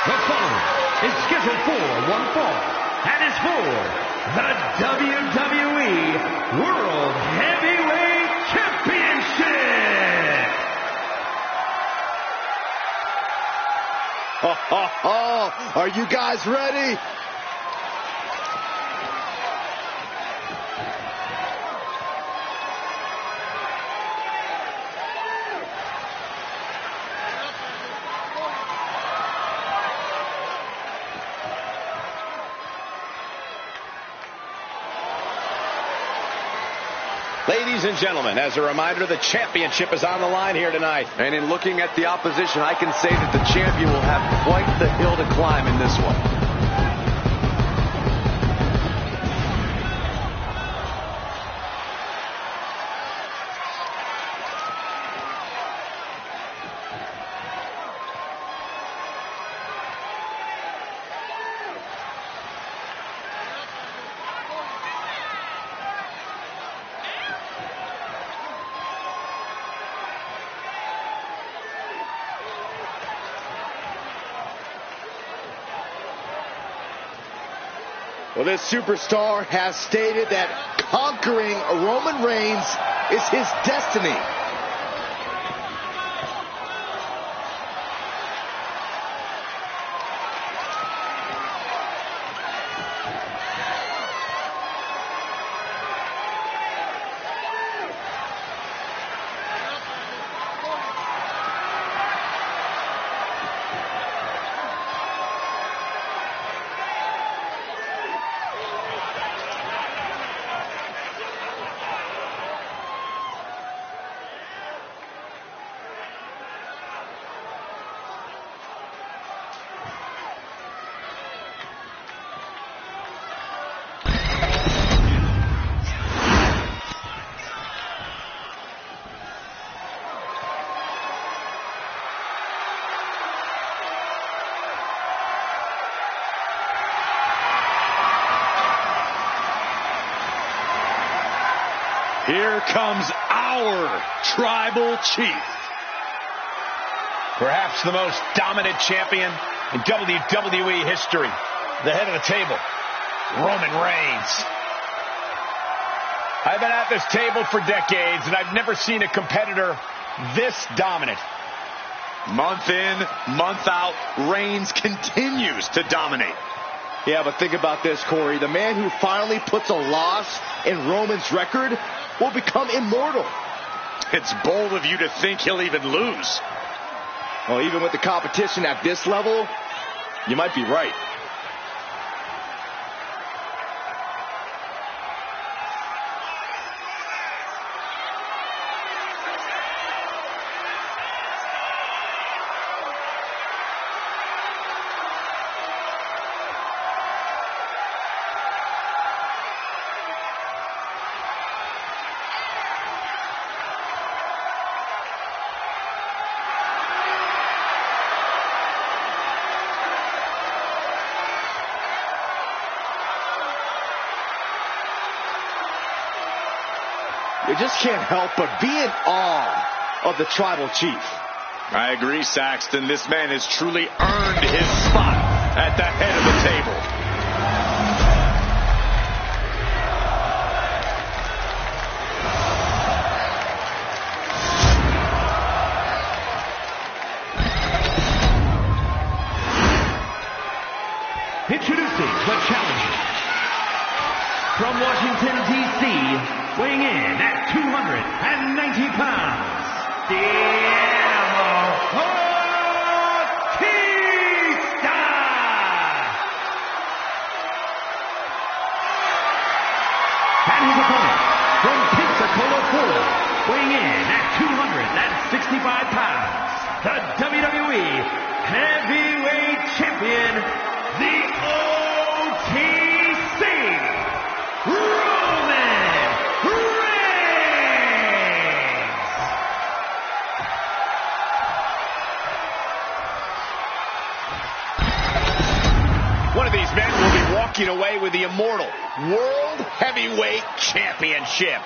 The following is scheduled for one fall and is for the WWE World Heavyweight Championship. Are you guys ready? Ladies and gentlemen, as a reminder, the championship is on the line here tonight. And in looking at the opposition, I can say that the champion will have quite the hill to climb in this one. Well, this superstar has stated that conquering Roman Reigns is his destiny. Here comes our Tribal Chief. Perhaps the most dominant champion in WWE history. The head of the table, Roman Reigns. I've been at this table for decades, and I've never seen a competitor this dominant. Month in, month out, Reigns continues to dominate. Yeah, but think about this, Corey. The man who finally puts a loss in Roman's record will become immortal. It's bold of you to think he'll even lose. Well, even with the competition at this level, you might be right. You just can't help but be in awe of the Tribal Chief. I agree, Saxton. This man has truly earned his spot at the head of the table. Introducing the challenger from Washington, D.C., weighing in at 290 pounds, the Animal Batista! And his opponent from Pensacola, Florida, weighing in at 265 pounds, the WWE Heavyweight Champion, the OTC, Roman Reigns! One of these men will be walking away with the immortal World Heavyweight Championship.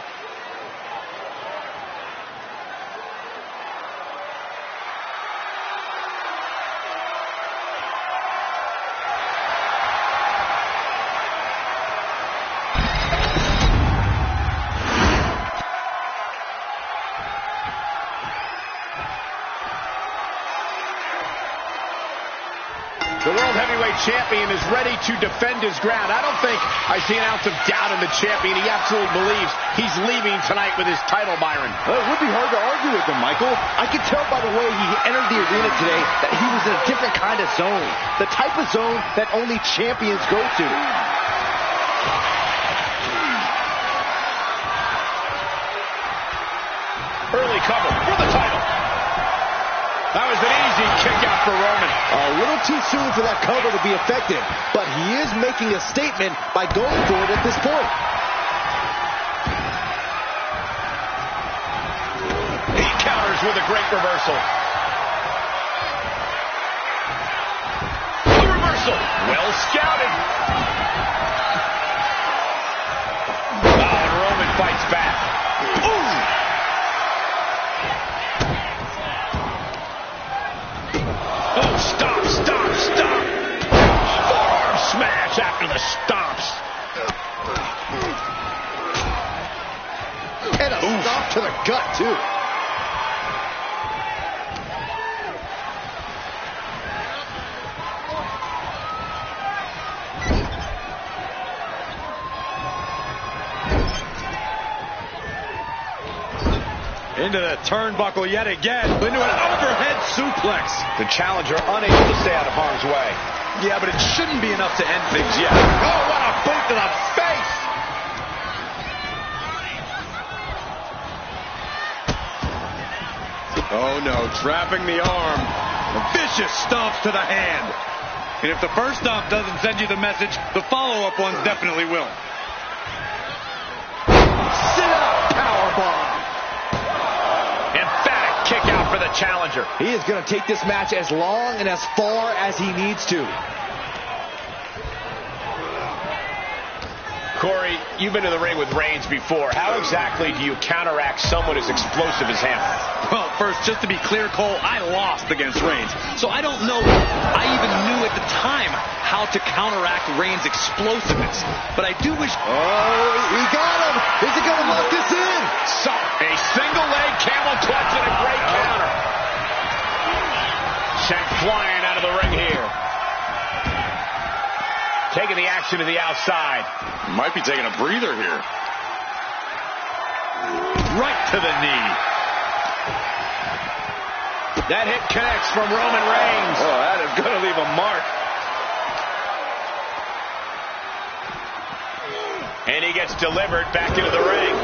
The World Heavyweight Champion is ready to defend his ground. I don't think I see an ounce of doubt in the champion. He absolutely believes he's leaving tonight with his title, Byron. Well, it would be hard to argue with him, Michael. I could tell by the way he entered the arena today that he was in a different kind of zone. The type of zone that only champions go to. Early cover for the title. That was an easy kick out for Roman. A little too soon for that cover to be effective, but he is making a statement by going for it at this point. He counters with a great reversal. The reversal. Well scouted. Oh, and Roman fights back. Ooh! Oh, stop, stop, stop. Forearm smash after the stomps. And a stomp to the gut, too. Into the turnbuckle yet again. Into an overhead suplex. The challenger unable to stay out of harm's way. Yeah, but it shouldn't be enough to end things yet. Oh, what a boot to the face! Oh no, trapping the arm. Vicious stomps to the hand. And if the first stomp doesn't send you the message, the follow-up ones definitely will. Sit up, powerbomb. Emphatic kick out for the challenger. He is going to take this match as long and as far as he needs to. Corey, you've been to the ring with Reigns before. How exactly do you counteract someone as explosive as him? Well, first, just to be clear, Cole, I lost against Reigns. So I don't know if I even knew at the time how to counteract Reigns' explosiveness. But I do wish... Oh, he got him. Is he going to lock this in? A single leg camel clutch and a great counter. Sent flying out of the ring here. Taking the action to the outside. Might be taking a breather here. Right to the knee. That hit connects from Roman Reigns. Oh, that is going to leave a mark. And he gets delivered back into the ring.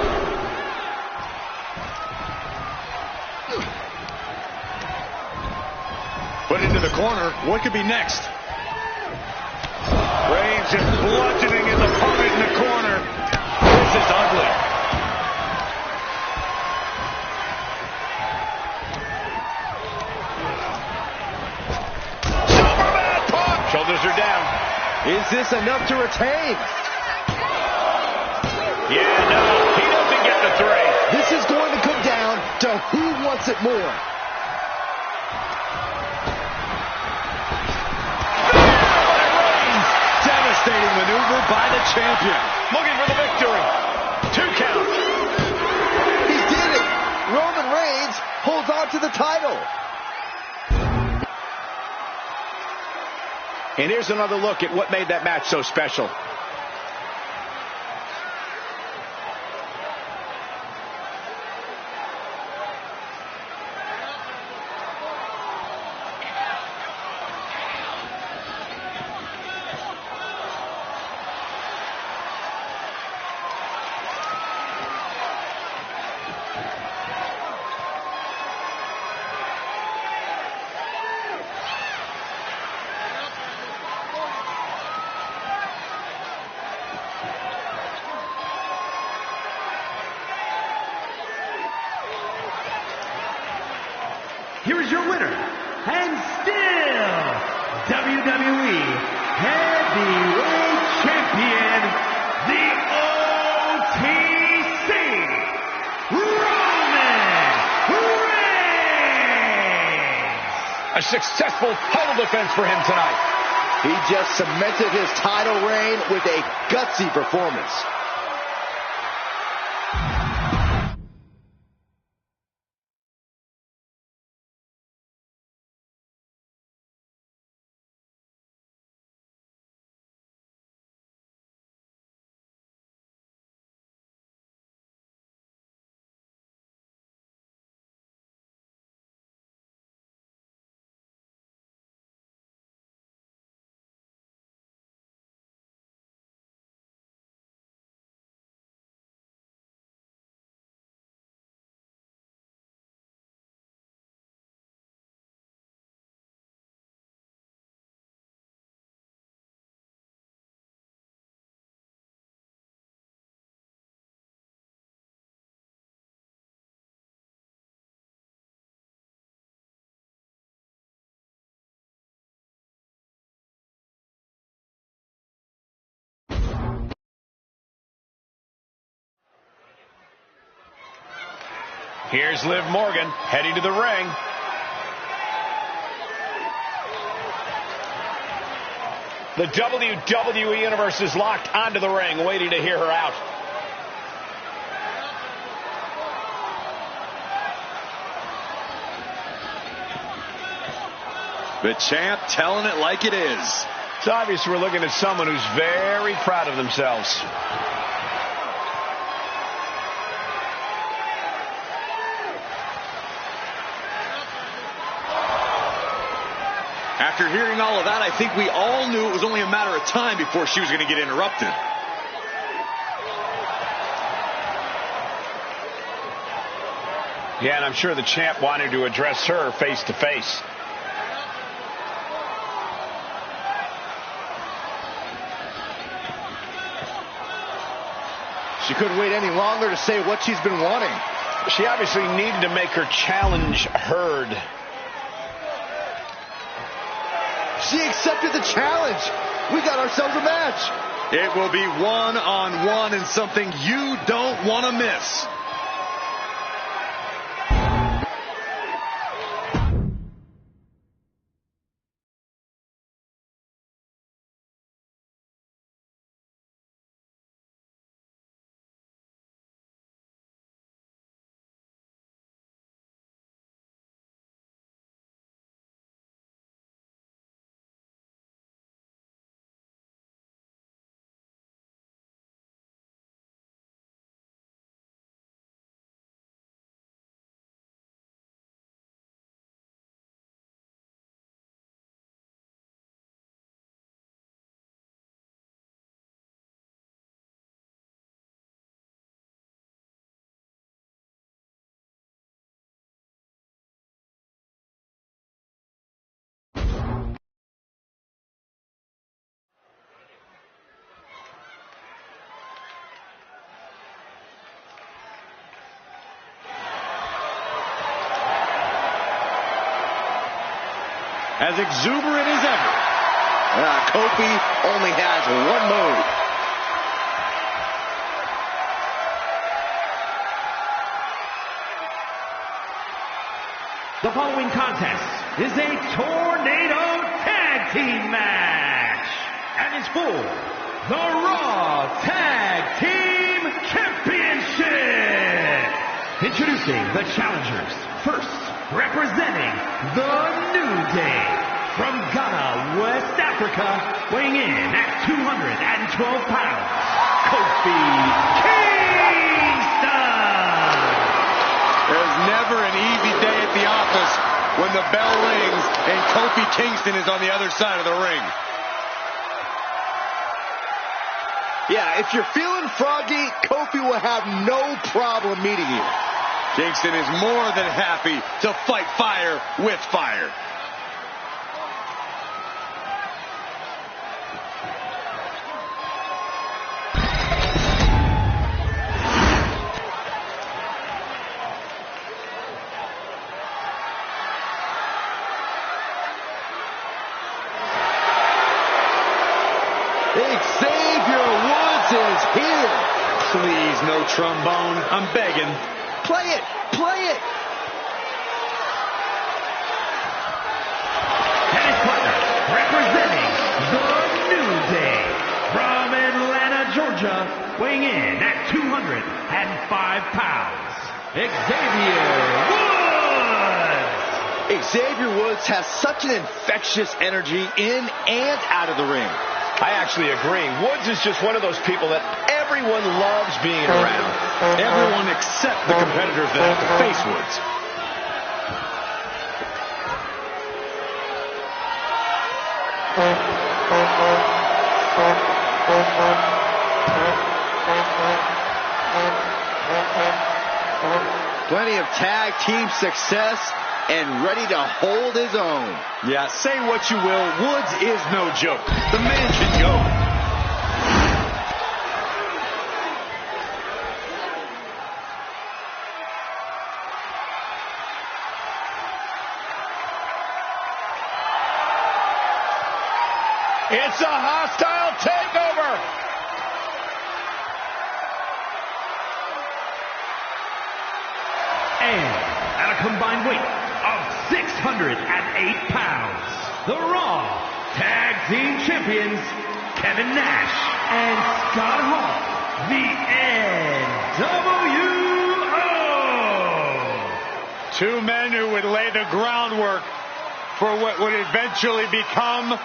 Put into the corner. What could be next? Reigns just bludgeoning his opponent in the corner. This is ugly. Superman punch. Shoulders are down. Is this enough to retain? Yeah, no, he doesn't get the three. This is going to come down to who wants it more. Devastating maneuver by the champion. Looking for the victory. 2 counts. He did it. Roman Reigns holds on to the title. And here's another look at what made that match so special. Here is your winner, and still WWE Heavyweight Champion, the OTC, Roman Reigns. A successful title defense for him tonight. He just cemented his title reign with a gutsy performance. Here's Liv Morgan heading to the ring. The WWE Universe is locked onto the ring, waiting to hear her out. The champ telling it like it is. It's obvious we're looking at someone who's very proud of themselves. After hearing all of that, I think we all knew it was only a matter of time before she was going to get interrupted. Yeah, and I'm sure the champ wanted to address her face to face. She couldn't wait any longer to say what she's been wanting. She obviously needed to make her challenge heard. She accepted the challenge. We got ourselves a match. It will be one-on-one and something you don't want to miss. As exuberant as ever. Kofi only has one move. The following contest is a tornado tag team match and is for the Raw Tag Team Championship. Introducing the challengers. First, representing the New Day from Ghana, West Africa, weighing in at 212 pounds, Kofi Kingston. There's never an easy day at the office when the bell rings and Kofi Kingston is on the other side of the ring. Yeah, if you're feeling froggy, Kofi will have no problem meeting you. Kingston is more than happy to fight fire with fire. Xavier Woods is here. Please, no trombone. I'm begging. Play it! Play it! And his partner, representing the New Day from Atlanta, Georgia, weighing in at 205 pounds, Xavier Woods. Xavier Woods has such an infectious energy in and out of the ring. I actually agree. Woods is just one of those people that everyone loves being around. Everyone except the competitors that have to face Woods. Plenty of tag team success and ready to hold his own. Yeah, say what you will, Woods is no joke. The man can go. It's a hostile takeover. And combined weight of 608 pounds, the Raw Tag Team Champions, Kevin Nash and Scott Hall, the NWO. Two men who would lay the groundwork for what would eventually become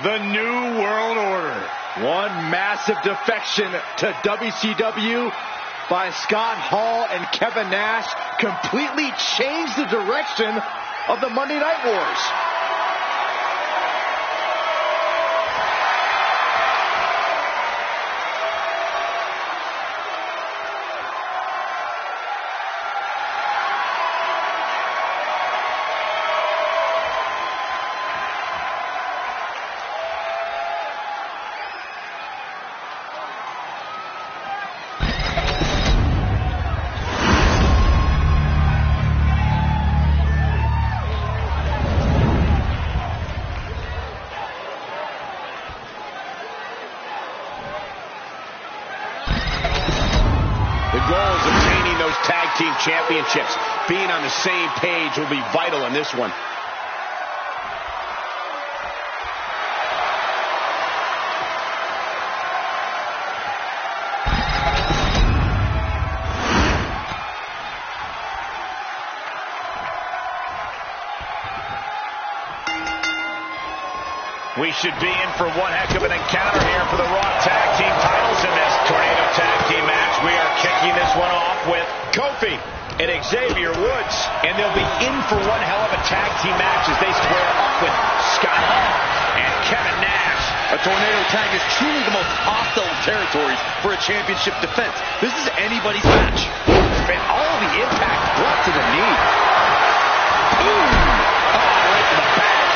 the New World Order. One massive defection to WCW by Scott Hall and Kevin Nash completely changed the direction of the Monday Night Wars. Team championships. Being on the same page will be vital in this one. We should be in for one heck of an encounter here for the Raw Tag Team titles in this Tornado Tag Team match. We are kicking this one off with Kofi and Xavier Woods. And they'll be in for one hell of a tag team match as they square up with Scott Hall and Kevin Nash. A tornado tag is truly the most hostile territories for a championship defense. This is anybody's match. And all the impact brought to the knee. Ooh. Oh, right to the back.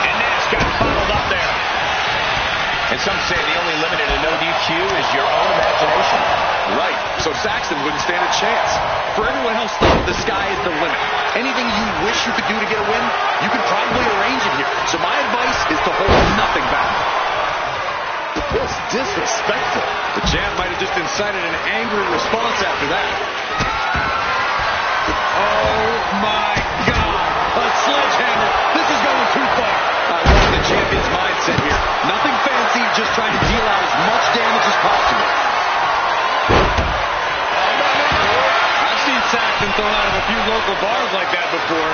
And Nash got bottled up there. And some say the only limit in a no DQ is your own imagination. Right, so Saxton wouldn't stand a chance. For everyone else, though, the sky is the limit. Anything you wish you could do to get a win, you could probably arrange it here. So my advice is to hold nothing back. Feels disrespectful. The champ might have just incited an angry response after that. Oh my God! A sledgehammer! This is going too far. I love the champion's mindset here. Nothing fancy, just trying to deal out as much damage as possible. I've seen Saxton thrown out of a few local bars like that before.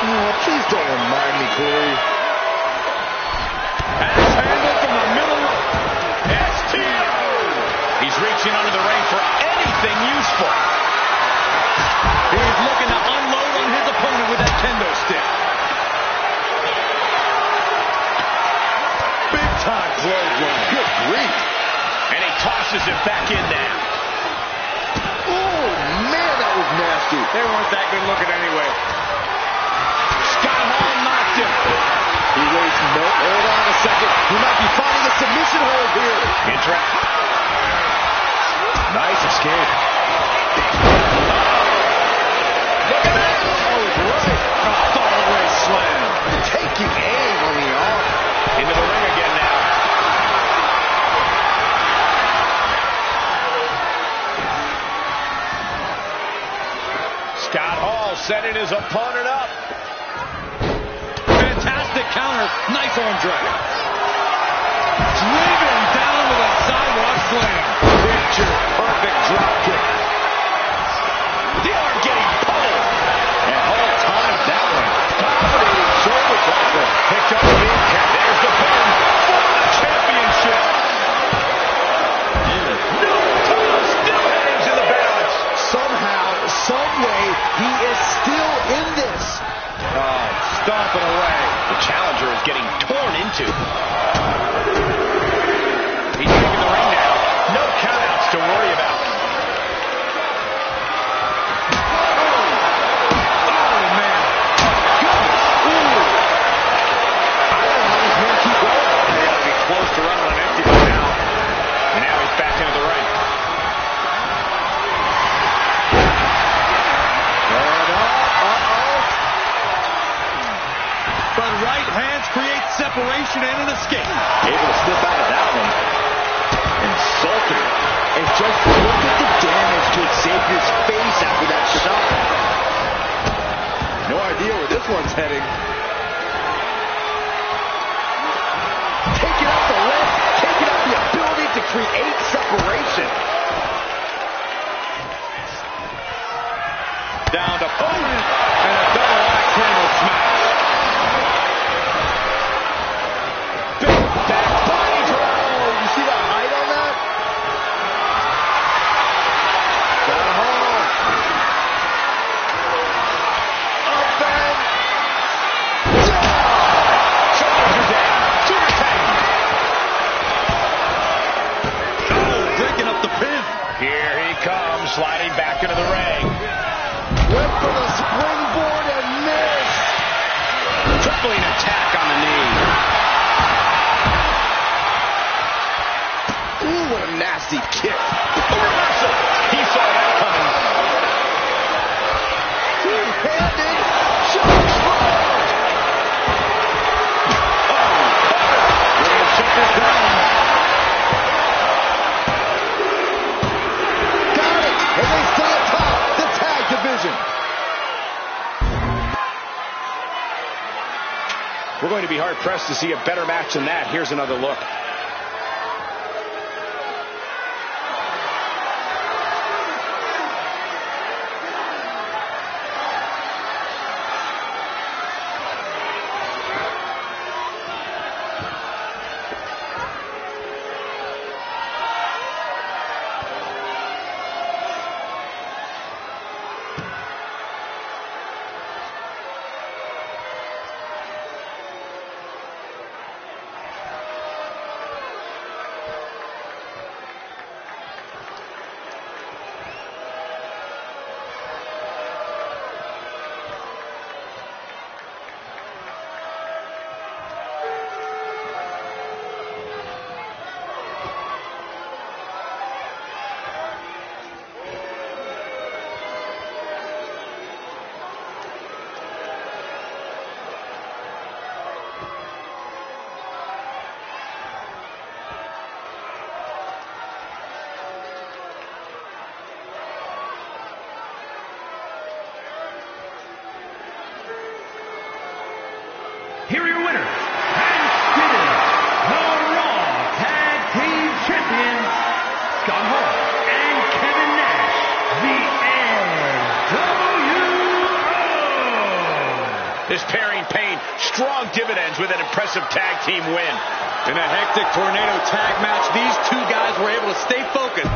Oh, please don't remind me, Corey. Axe handle from the middle rope. STO. He's reaching under the ring for anything useful. He's looking to unload on his opponent with that kendo stick. Big time clothesline. Good grief. And he tosses it back in now. Oh, man, that was nasty. They weren't that good looking anyway. Scott Hall knocked him. He waits. No, hold on a second. He might be finding a submission hold here. Intrap. Nice escape. Look at that. Oh, right. A fallaway slam. Taking aim on the arm. Into the ring again now. Scott Hall setting his opponent up. Fantastic counter. Nice arm drag. Driven down with a sidewalk slam. Picture perfect drop kick. The arm getting pulled. And Hall timed that one. Dominating shoulder tackle. Picked up the knee. There's the pin for the championship. No title still hangs in the balance. Somehow, some way, he is still in this. Oh, stomping away. The challenger is getting torn into. He's taking the ring now. No countouts to worry about. Oh, man. Goodness. Ooh. I don't know how this man keep going. They got to be close to running on empty by now. And now he's back into the ring. But right hands create separation and an escape. Able to slip out of that one. Insulting. And just look at the damage to Xavier's face after that shot. No idea where this one's heading. Taking out the left, taking out the ability to create separation. Down to boom, and a double axe handle smash. Big back body drop. You see the height on that? Got a hold. Up and Shoulders are down. Super tag. Oh, breaking up the pin. Here he comes, sliding back into the ring. went for the springboard and missed. Tripling attack on the knee. Ooh, what a nasty kick. Reversal. He saw that coming. Two-handed chokehold. Oh, ready to shut this down. Got it. And they stay atop the tag division. We're going to be hard-pressed to see a better match than that. Here's another look. Here are your winners, and still the Raw Tag Team Champions, Scott Hall and Kevin Nash, the NWO. This pairing paid strong dividends with an impressive tag team win. In a hectic tornado tag match, these two guys were able to stay focused.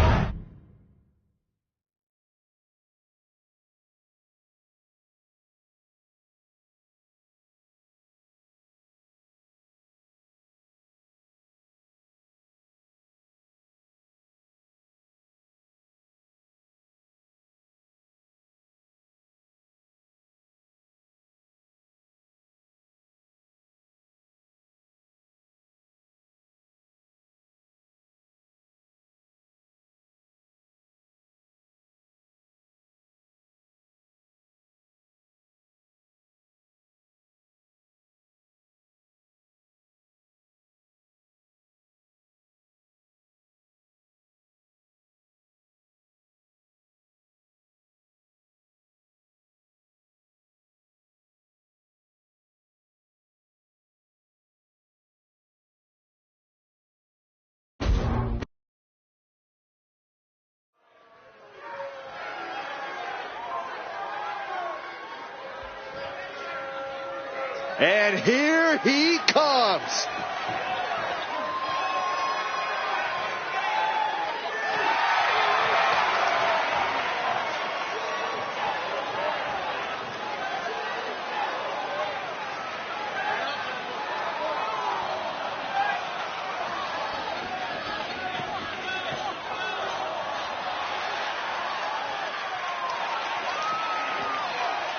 And here he comes.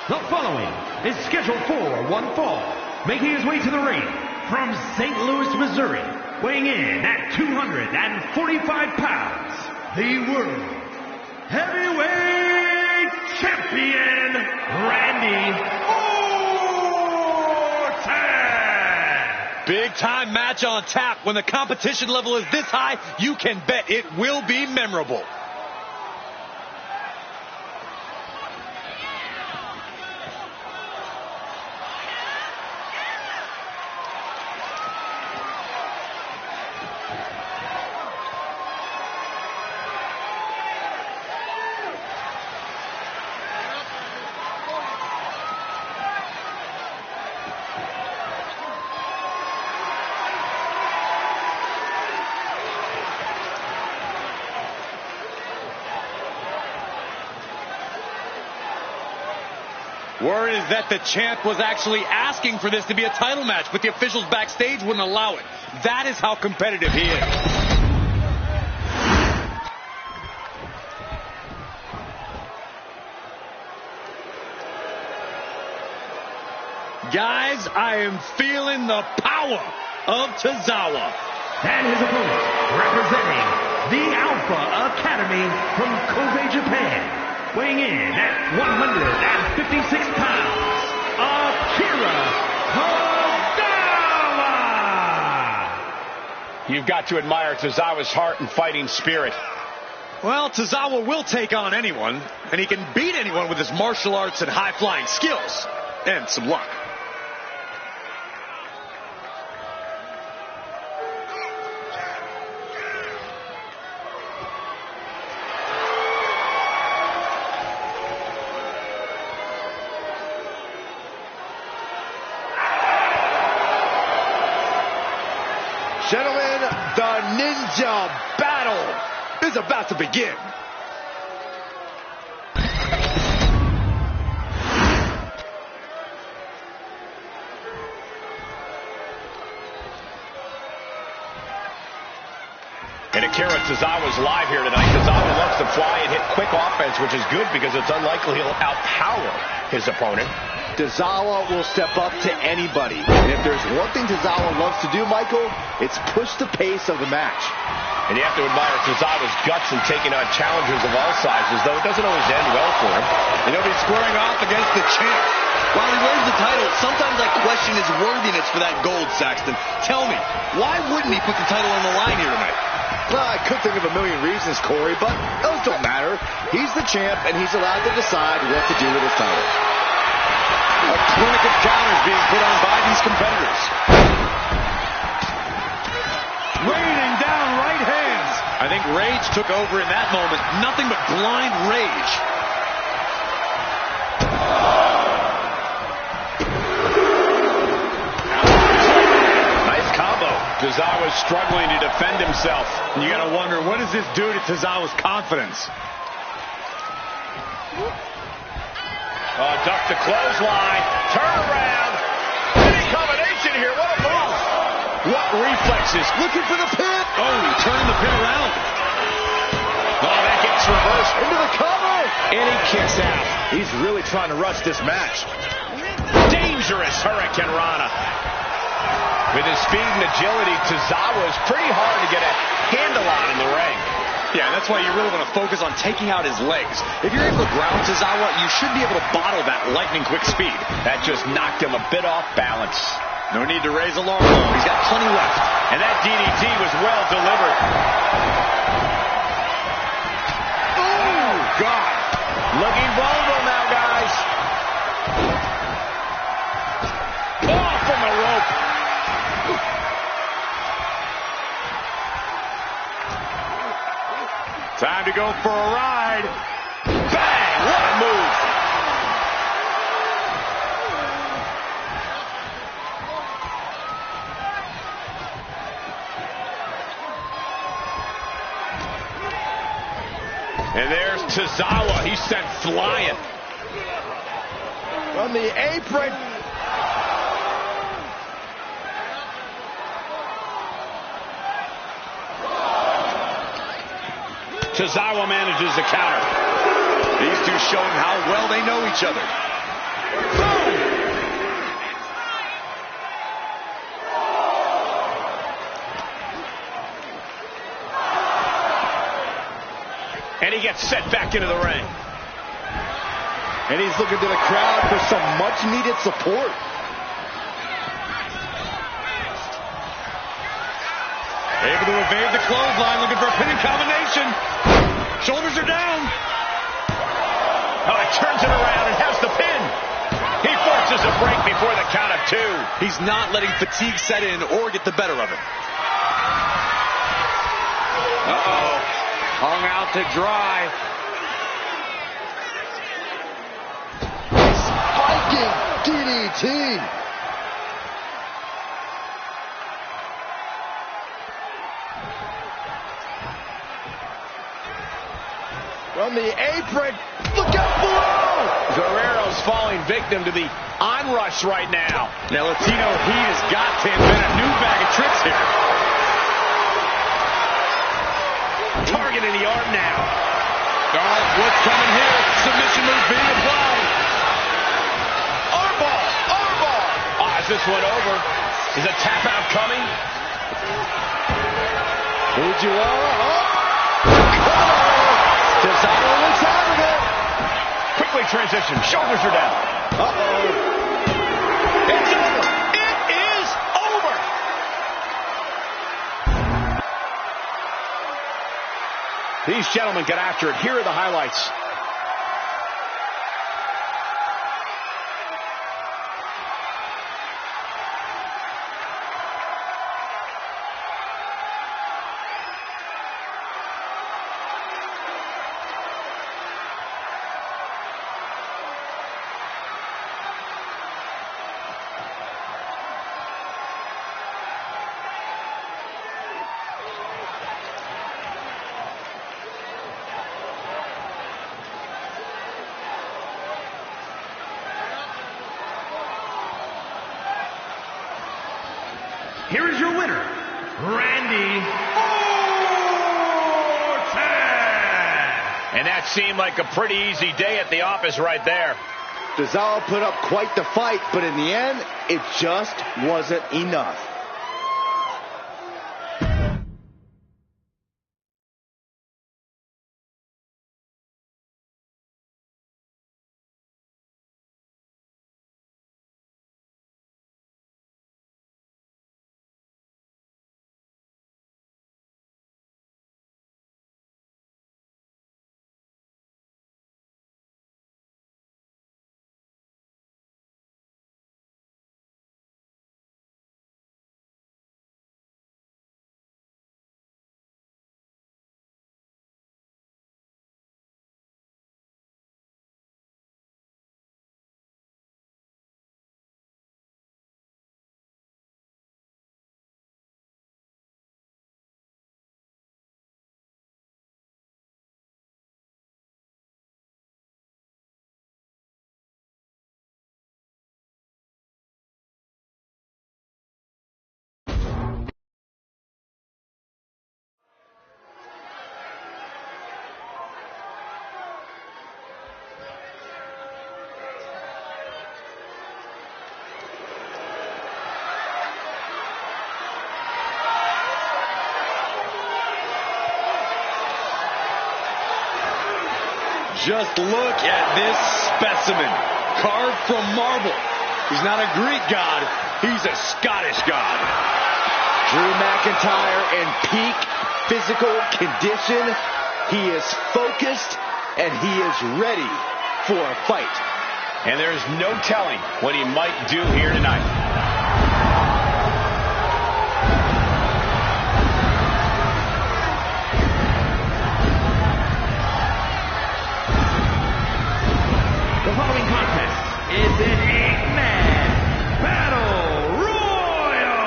The following is scheduled for one fall, making his way to the ring from St. Louis, Missouri, weighing in at 245 pounds, the World Heavyweight Champion, Randy Orton! Big time match on tap. When the competition level is this high, you can bet it will be memorable. Word is that the champ was actually asking for this to be a title match, but the officials backstage wouldn't allow it. That is how competitive he is. Guys, I am feeling the power of Tozawa. And his opponent, representing the Alpha Academy from Kobe, Japan, weighing in at 156 pounds, Akira Tozawa! You've got to admire Tozawa's heart and fighting spirit. Well, Tozawa will take on anyone, and he can beat anyone with his martial arts and high-flying skills, and some luck. Gentlemen, the Ninja Battle is about to begin. And Akira Tozawa's live here tonight. Tozawa loves to fly and hit quick offense, which is good because it's unlikely he'll outpower his opponent. Tozawa will step up to anybody. And if there's one thing Tozawa loves to do, Michael, it's push the pace of the match. And you have to admire Tozawa's guts in taking on challengers of all sizes, though it doesn't always end well for him. And he'll be squaring off against the champ. While he wears the title, sometimes I question his worthiness for that gold, Saxton. Tell me, why wouldn't he put the title on the line here tonight? Well, I could think of a million reasons, Corey, but those don't matter. He's the champ, and he's allowed to decide what to do with his title. A clinic of counters being put on by these competitors. Raining down right hands. I think rage took over in that moment. Nothing but blind rage. Nice combo. Tozawa's struggling to defend himself. And you gotta wonder, what does this do to Tozawa's confidence? Duck the clothesline. Turn around. Any combination here. What a move. What reflexes. Looking for the pin. Oh, he turned the pin around. Oh, that gets reversed. Into the cover. And he kicks out. He's really trying to rush this match. Dangerous Hurricane Rana. With his speed and agility, Tozawa is pretty hard to get a handle on in the ring. Yeah, that's why you really want to focus on taking out his legs. If you're able to ground Tozawa, you should be able to bottle that lightning quick speed. That just knocked him a bit off balance. No need to raise alarm though. He's got plenty left. And that DDT was well delivered. Oh, God. Looking vulnerable now, guys. Oh, from the rope. Time to go for a ride. Bang! What a move. And there's Tozawa. He's sent flying. On the apron. Tozawa manages the counter. These two showing how well they know each other. And he gets set back into the ring. And he's looking to the crowd for some much-needed support. Able to evade the clothesline, looking for a pinning combination. Shoulders are down. Oh, he turns it around and has the pin. He forces a break before the count of two. He's not letting fatigue set in or get the better of him. Uh-oh. Hung out to dry. Spiking DDT. From the apron, look out below! Guerrero Latino's falling victim to the onrush right now. Now, Latino Heat has got to invent a new bag of tricks here. Targeting the arm now. Oh, what's coming here? Submission move being applied. Armbar! Armbar! Oh, is this one over? Is a tap out coming? Fujiwara. Cesaro looks out of it. Quickly transition. Shoulders are down. Uh-oh. It's over. It is over. These gentlemen get after it. Here are the highlights. Here is your winner, Randy Orton. And that seemed like a pretty easy day at the office right there. Cesaro put up quite the fight, but in the end, it just wasn't enough. Just look at this specimen, carved from marble. He's not a Greek god, he's a Scottish god. Drew McIntyre in peak physical condition. He is focused and he is ready for a fight. And there's no telling what he might do here tonight. The following contest is an 8-man battle royal.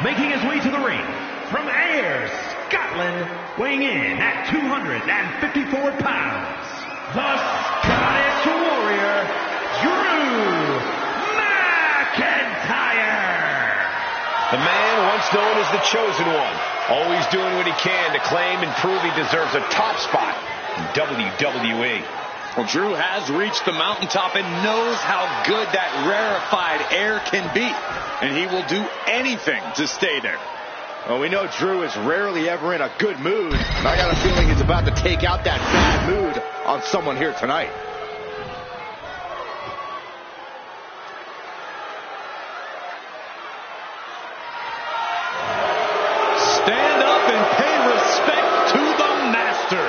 Making his way to the ring from Ayr, Scotland, weighing in at 254 pounds, the Scottish Warrior, Drew McIntyre. The man once known as the Chosen One, always doing what he can to claim and prove he deserves a top spot in WWE. Well, Drew has reached the mountaintop and knows how good that rarefied air can be. And he will do anything to stay there. Well, we know Drew is rarely ever in a good mood. And I got a feeling he's about to take out that bad mood on someone here tonight. Stand up and pay respect to the master.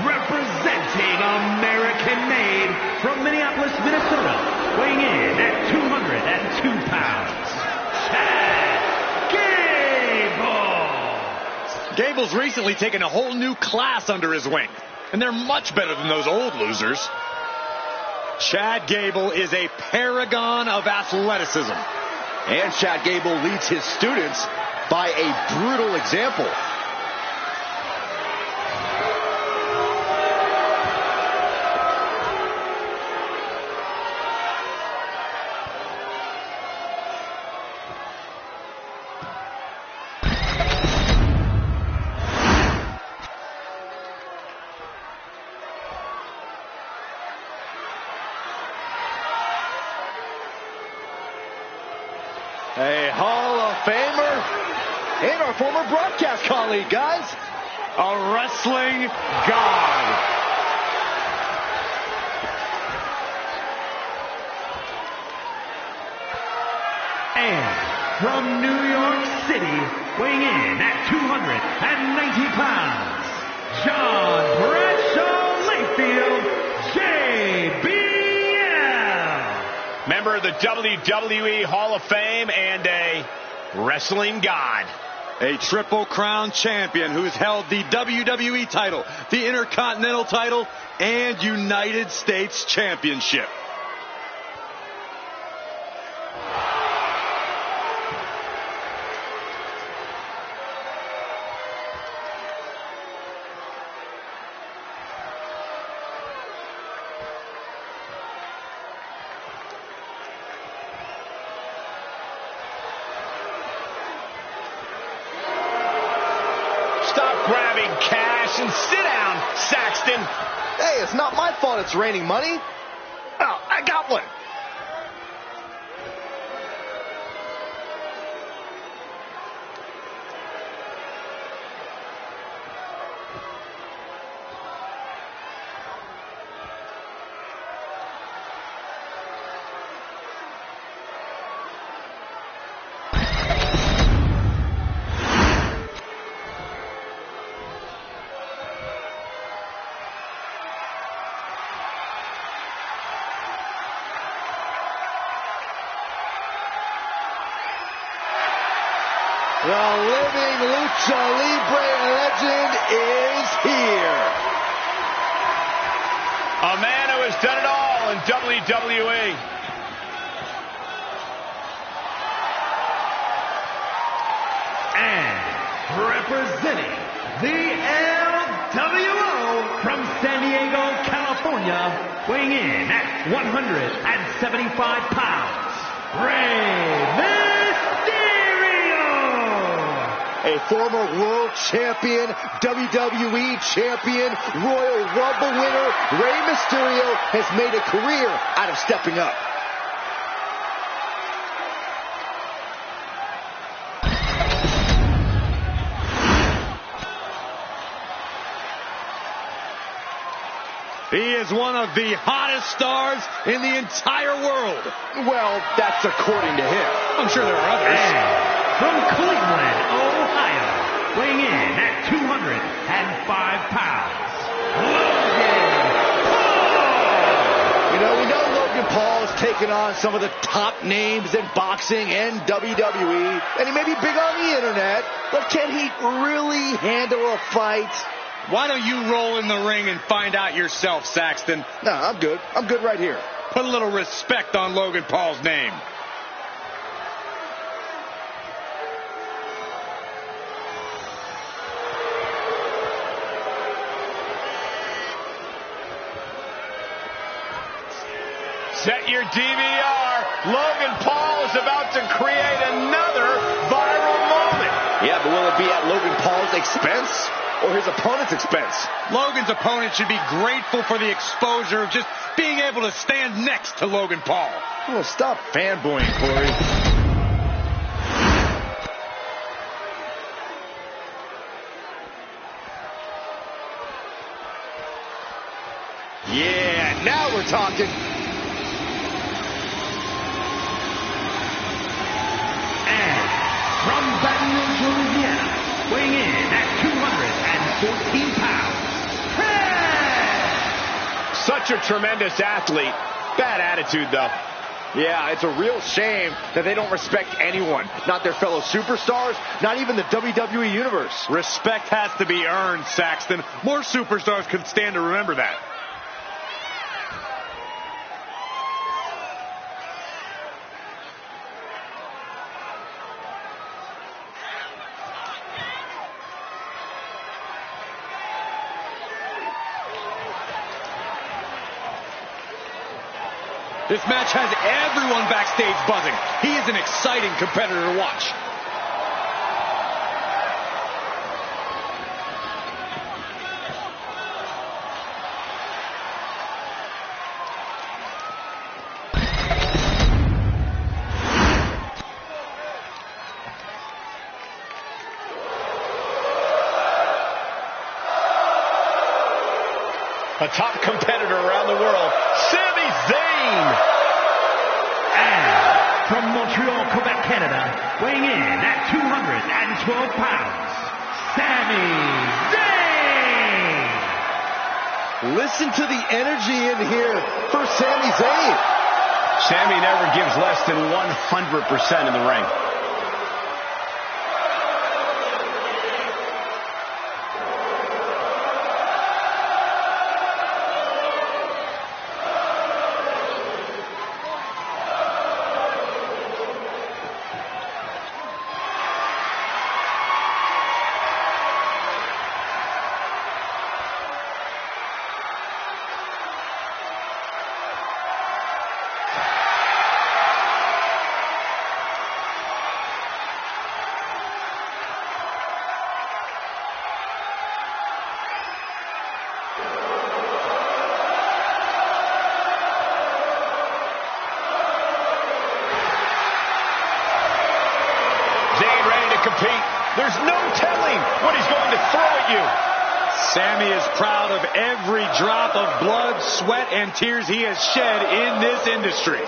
Representing American-made from Minneapolis, Minnesota, weighing in at 202 pounds, Chad Gable. Gable's recently taken a whole new class under his wing, and they're much better than those old losers. Chad Gable is a paragon of athleticism. And Chad Gable leads his students by a brutal example. A Hall of Famer and our former broadcast colleague, guys. A wrestling god. And from New York City, weighing in at 290 pounds, John Bradshaw Layfield, JBL. Member of the WWE Hall of Fame and a wrestling god. A Triple Crown champion who's held the WWE title, the Intercontinental title, and United States Championship. Stop grabbing cash and sit down, Saxton. Hey, it's not my fault it's raining money. Oh, I got one. The living Lucha Libre legend is here. A man who has done it all in WWE. And representing the LWO from San Diego, California, weighing in at 175 pounds, Rey A former world champion, WWE champion, Royal Rumble winner, Rey Mysterio has made a career out of stepping up. He is one of the hottest stars in the entire world. Well, that's according to him. I'm sure there are others. And from Cleveland, Ohio, weighing in at 205 pounds, Logan Paul. You know, we know Logan Paul has taken on some of the top names in boxing and WWE, and he may be big on the internet, but can he really handle a fight? Why don't you roll in the ring and find out yourself, Saxton? No, I'm good. I'm good right here. Put a little respect on Logan Paul's name. Set your DVR. Logan Paul is about to create another viral moment. Yeah, but will it be at Logan Paul's expense or his opponent's expense? Logan's opponent should be grateful for the exposure of just being able to stand next to Logan Paul. Oh, stop fanboying, Corey. Yeah, now we're talking. From Baton Rouge, Louisiana, weighing in at 214 pounds, Such a tremendous athlete. Bad attitude, though. Yeah, it's a real shame that they don't respect anyone. Not their fellow superstars, not even the WWE Universe. Respect has to be earned, Saxton. More superstars could stand to remember that. This match has everyone backstage buzzing. He is an exciting competitor to watch. a top competitor around the world, Sami Zayn. And from Montreal, Quebec, Canada, weighing in at 212 pounds, Sami Zayn. Listen to the energy in here for Sami Zayn. Sami never gives less than 100% in the ring. Compete. There's no telling what he's going to throw at you. Sami is proud of every drop of blood, sweat, and tears he has shed in this industry.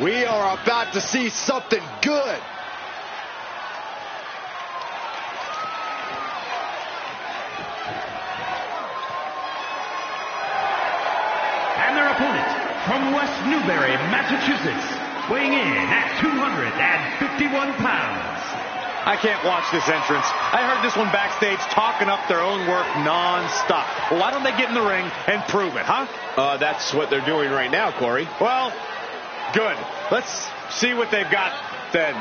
We are about to see something good. From West Newbury, Massachusetts, weighing in at 251 pounds. I can't watch this entrance. I heard this one backstage talking up their own work non-stop. Well, why don't they get in the ring and prove it, huh? That's what they're doing right now, Corey. Well, good. Let's see what they've got then.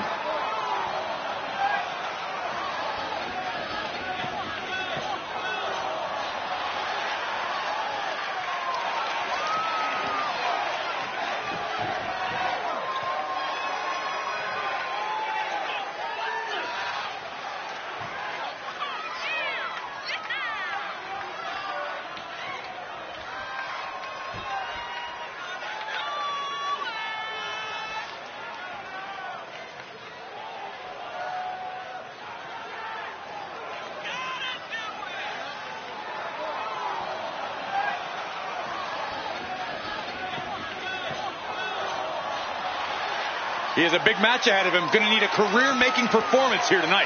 He has a big match ahead of him. Going to need a career-making performance here tonight.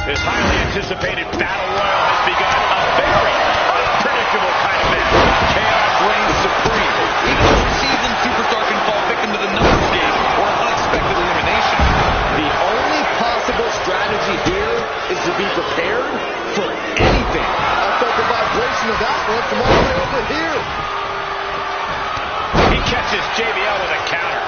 This highly anticipated battle royal has begun. A very unpredictable kind of match. Chaos reigns supreme. Even a seasoned superstar can fall victim to the numbers game or unexpected elimination. The only possible strategy here is to be prepared for anything. I felt the vibration of that one from all the way over here. He catches JBL with a counter.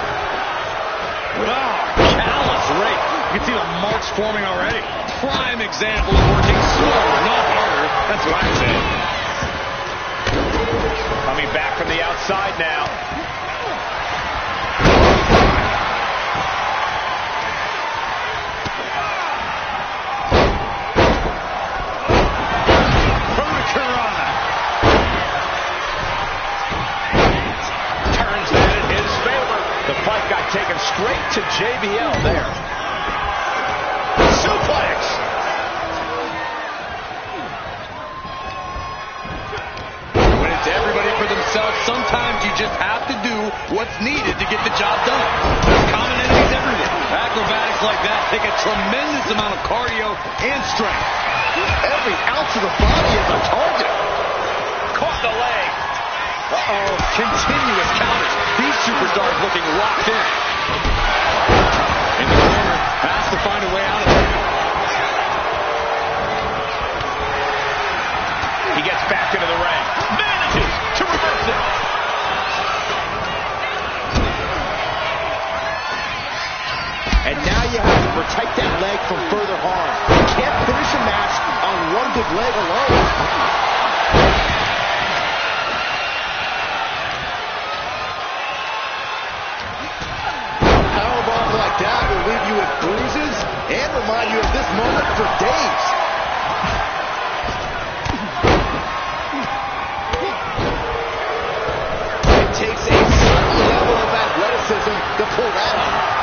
Oh, callous rake. You can see the marks forming already. Prime example of working slower, not harder. That's what I'm saying. Coming back from the outside now. Hurricanrana. Turns that in his favor. The fight got taken straight to JBL there. Suplex. When it's everybody for themselves, sometimes you just have to do what's needed to get the job done. There's common enemies everywhere. Acrobatics like that take a tremendous amount of cardio and strength. Every ounce of the body is a target. Caught the leg. Uh-oh, continuous counters. These superstars looking locked in. In the corner, has to find a way out of it. He gets back into the ring. Manages to reverse it. And now you have to leg alone. Powerbomb like that will leave you with bruises and remind you of this moment for days. It takes a certain level of athleticism to pull that off.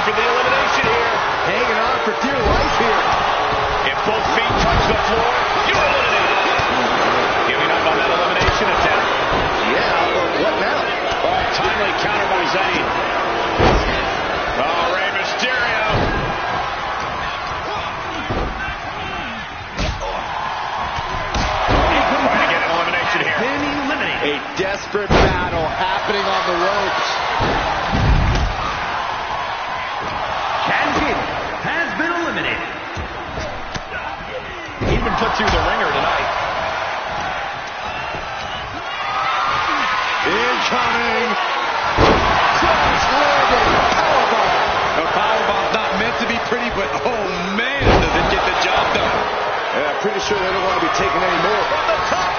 For the elimination here. Hanging on for dear life here. If both feet touch the floor, you're eliminated. Giving up on that elimination attempt. Yeah, but what now? Oh, timely counter by Zayn. Oh, Rey Mysterio. Trying to get an elimination here. Been eliminated. A desperate battle happening on the ropes. Has been eliminated. He's been put through the ringer tonight. Incoming. Cross landing. Powerbomb. A powerbomb's not meant to be pretty, but oh man, does it get the job done. Yeah, pretty sure they don't want to be taking any more. From the top.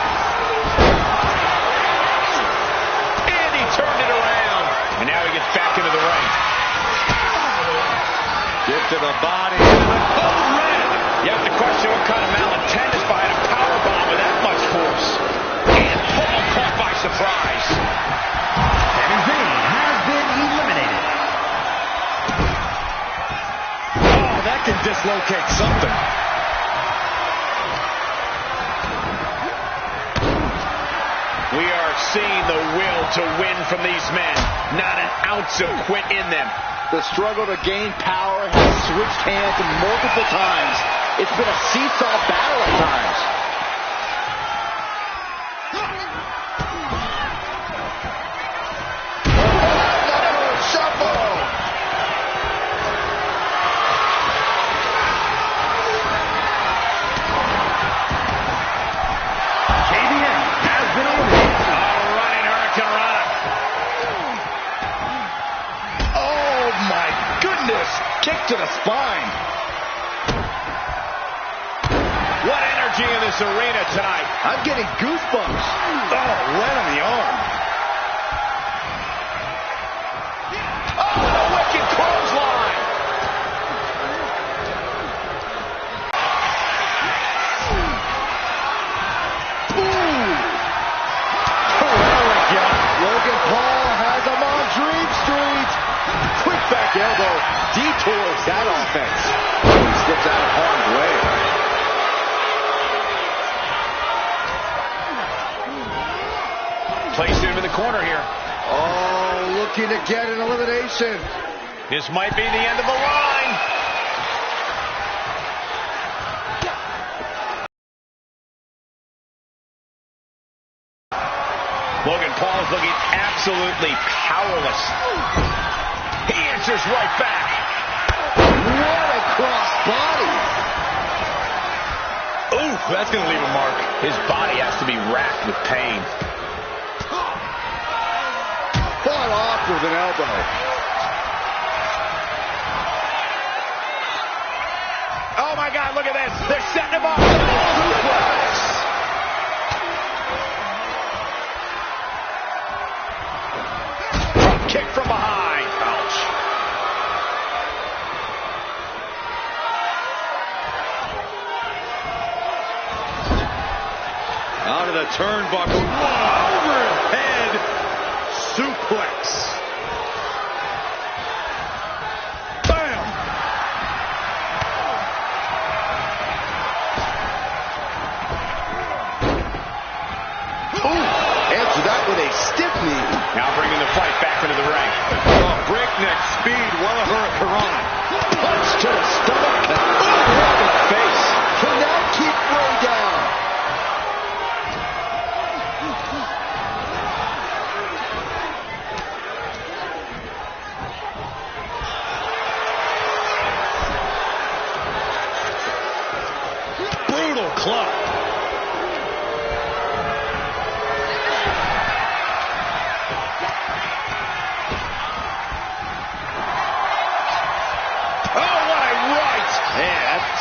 And he turned it around. And now he gets back into the ring. Get to the body. Oh, red. You have to question what kind of malintent is behind a powerbomb with that much force. And Paul caught by surprise. Sami Zayn has been eliminated. Oh, that can dislocate something. We are seeing the will to win from these men. Not an ounce of quit in them. The struggle to gain power has switched hands multiple times. It's been a seesaw battle at times. Shuffle. KBN has been eliminated. Running Hurricane Rana. Oh my goodness! Kick to the spine. What energy in this arena tonight. I'm getting goosebumps. Oh, right on the arm. Oh, the wicked clothesline. Ooh. There we go. Logan Paul has him on Dream Street. Quick back elbow detours that offense. He slips out of harm's way. Placing him in the corner here. Oh, looking to get an elimination. This might be the end of the line. Logan Paul is looking absolutely powerless. He answers right back. What a cross body. Ooh, that's going to leave a mark. His body has to be racked with pain. Fought off with an elbow. Oh my God, look at this. They're setting him up. Suplex. Drop kick from behind. Ouch. Out of the turnbuckle. Overhead suplex. Bam! Ooh, answer that with a stiff knee. Now bring back into the ring. Oh, breakneck speed, well a hurricane. Punch to the stomach. Right in the face. Can that keep Rey down? Brutal club.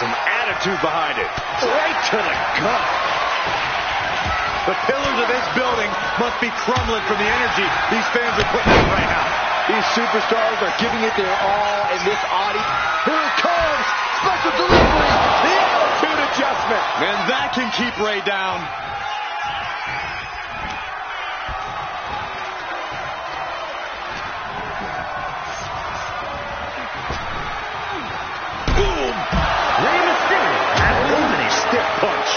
Some attitude behind it. Right to the gut. The pillars of this building must be crumbling from the energy these fans are putting out right now. These superstars are giving it their all in this audience. Here it comes. Special delivery. The attitude adjustment. And that can keep Rey down. Stiff punch.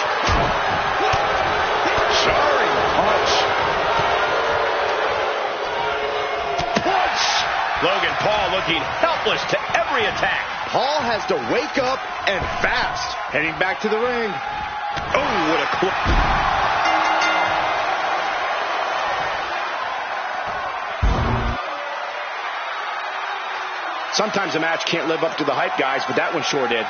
Jarring punch. Punch. Logan Paul looking helpless to every attack. Paul has to wake up and fast. Heading back to the ring. Oh, what a Sometimes a match can't live up to the hype, guys, but that one sure did.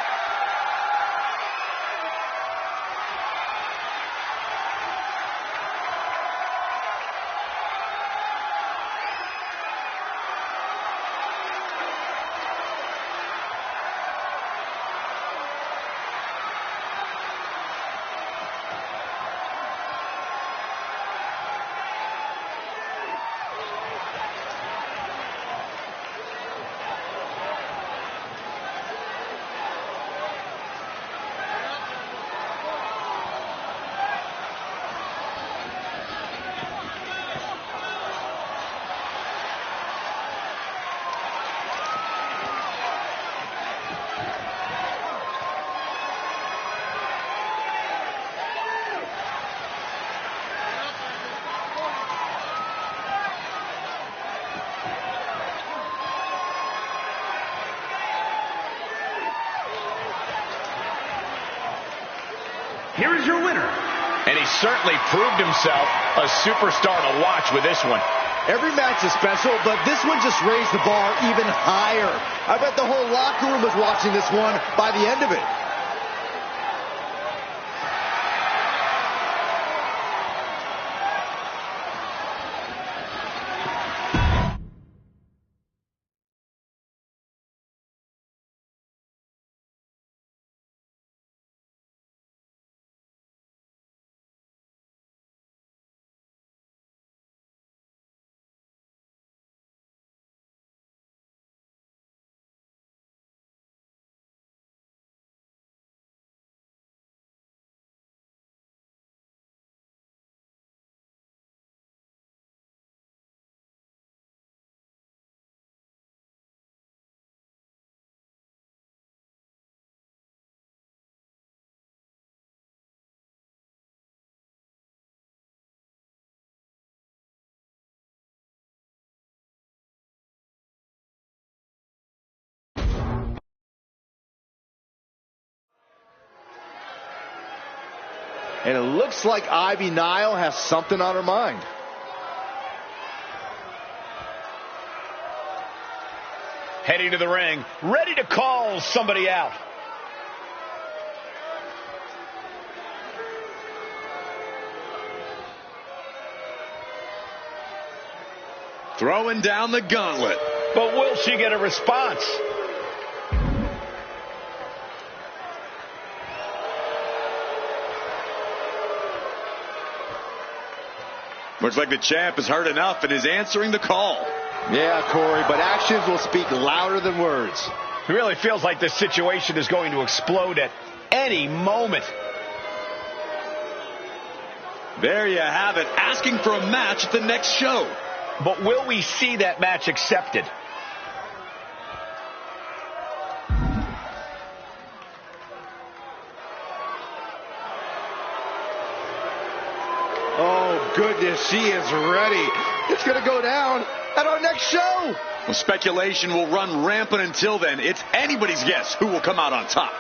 Here is your winner. And he certainly proved himself a superstar to watch with this one. Every match is special, but this one just raised the bar even higher. I bet the whole locker room was watching this one by the end of it. And it looks like Ivy Nile has something on her mind. Heading to the ring, ready to call somebody out. Throwing down the gauntlet. But will she get a response? Looks like the champ has heard enough and is answering the call. Yeah, Corey, but actions will speak louder than words. It really feels like this situation is going to explode at any moment. There you have it, asking for a match at the next show. But will we see that match accepted? Oh, goodness. goodness, she is ready. It's going to go down at our next show. Well, speculation will run rampant until then. It's anybody's guess who will come out on top.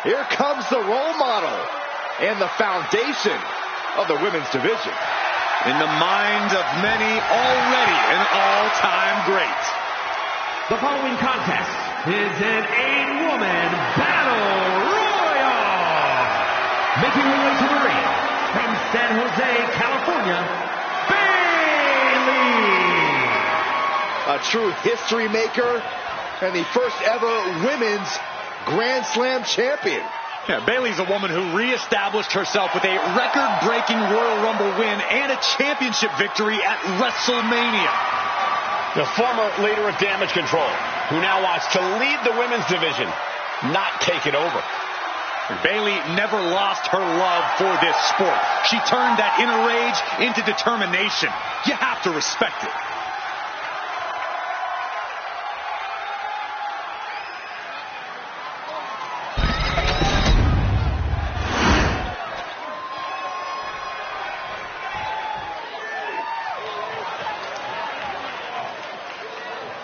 Here comes the role model and the foundation of the women's division. In the minds of many, already an all-time great. The following contest is an 8-woman battle royal. Making her way to the ring from San Jose, California, Bayley. A true history maker and the first ever women's Grand Slam champion. Yeah, Bayley's a woman who reestablished herself with a record-breaking Royal Rumble win and a championship victory at WrestleMania. The former leader of Damage Control, who now wants to lead the women's division, not take it over. Bayley never lost her love for this sport. She turned that inner rage into determination. You have to respect it.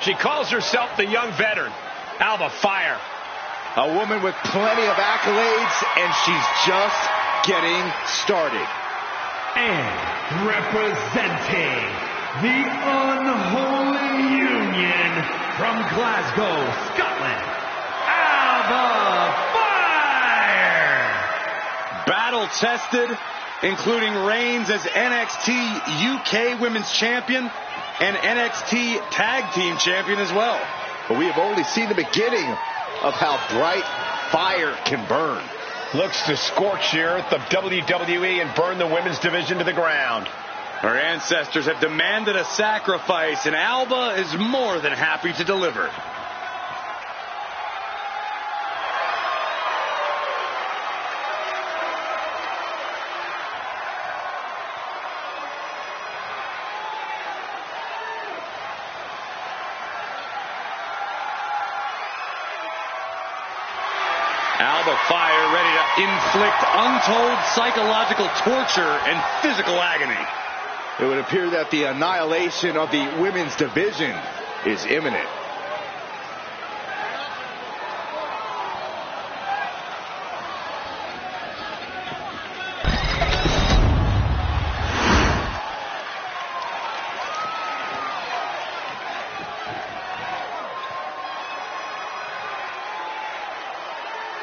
She calls herself the young veteran, Alba Fire. A woman with plenty of accolades, and she's just getting started. And representing the Unholy Union from Glasgow, Scotland, Alba Fire. Battle-tested, including reigns as NXT UK Women's Champion and NXT Tag Team Champion as well. But we have only seen the beginning of how bright fire can burn. Looks to scorch here at the WWE and burn the women's division to the ground. Her ancestors have demanded a sacrifice, and Alba is more than happy to deliver. Alba Fire ready to inflict untold psychological torture and physical agony. It would appear that the annihilation of the women's division is imminent.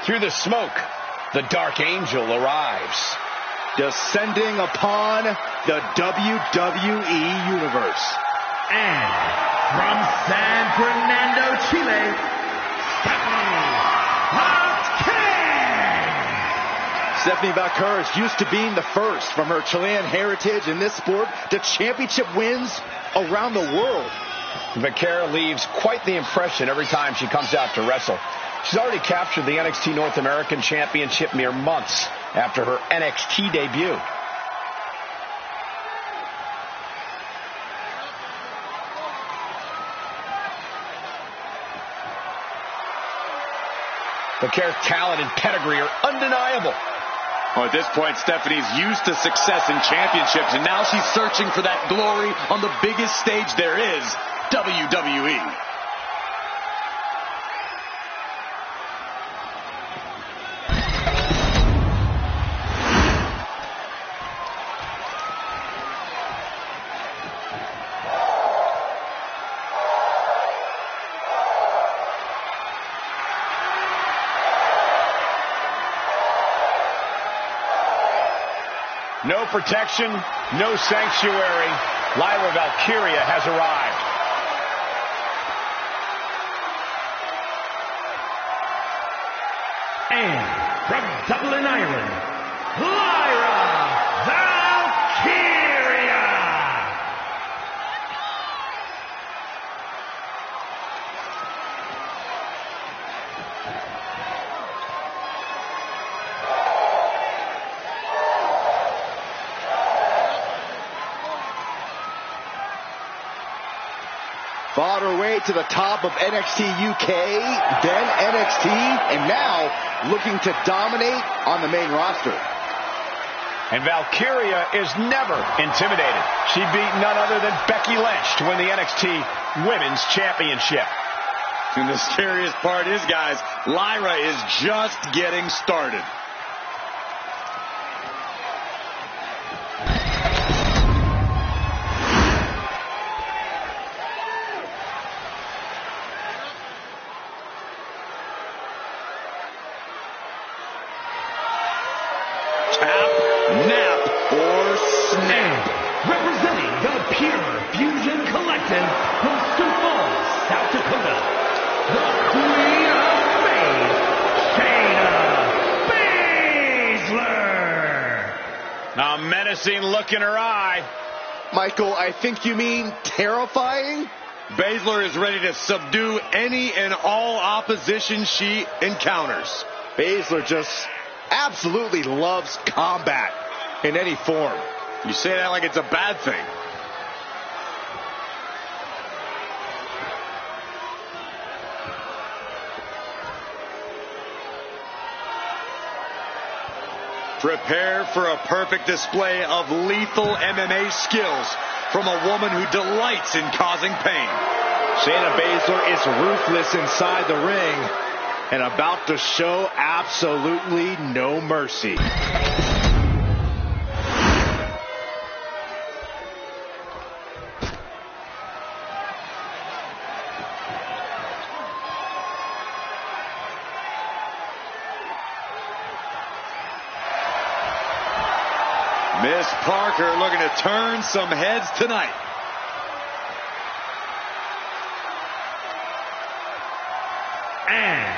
Through the smoke, the Dark Angel arrives. Descending upon the WWE Universe. And from San Fernando, Chile, Stephanie Vázquez. Stephanie Vázquez used to being the first from her Chilean heritage in this sport to championship wins around the world. Vázquez leaves quite the impression every time she comes out to wrestle. She's already captured the NXT North American Championship mere months after her NXT debut. Vázquez's talent and pedigree are undeniable. Well, at this point, Stephanie's used to success in championships, and now she's searching for that glory on the biggest stage there is, WWE. No protection, no sanctuary. Lyra Valkyria has arrived. And from Dublin, Ireland, Lyra Valkyria! Fought her way to the top of NXT UK, then NXT, and now looking to dominate on the main roster. And Valkyria is never intimidated. She beat none other than Becky Lynch to win the NXT Women's Championship. And the scariest part is, guys, Lyra is just getting started. Tap, nap, or snap. Representing the Pure Fusion Collective from Sioux Falls, South Dakota, the Queen of Spades, Shayna Baszler. A menacing look in her eye. Michael, I think you mean terrifying? Baszler is ready to subdue any and all opposition she encounters. Baszler just absolutely loves combat in any form. You say that like it's a bad thing. Prepare for a perfect display of lethal MMA skills from a woman who delights in causing pain. Shayna Baszler is ruthless inside the ring and about to show absolutely no mercy. Miss Parker looking to turn some heads tonight. And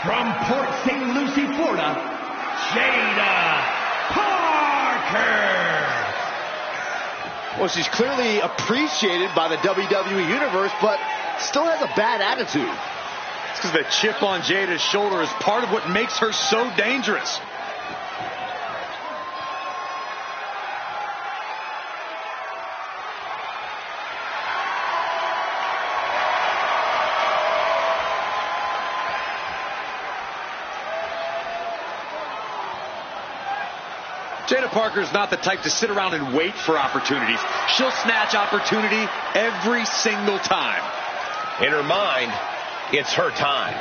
from Port St. Lucie, Florida, Jada Parker. Well, she's clearly appreciated by the WWE Universe, but still has a bad attitude. It's because the chip on Jada's shoulder is part of what makes her so dangerous. Jada Parker's not the type to sit around and wait for opportunities. She'll snatch opportunity every single time. In her mind, it's her time.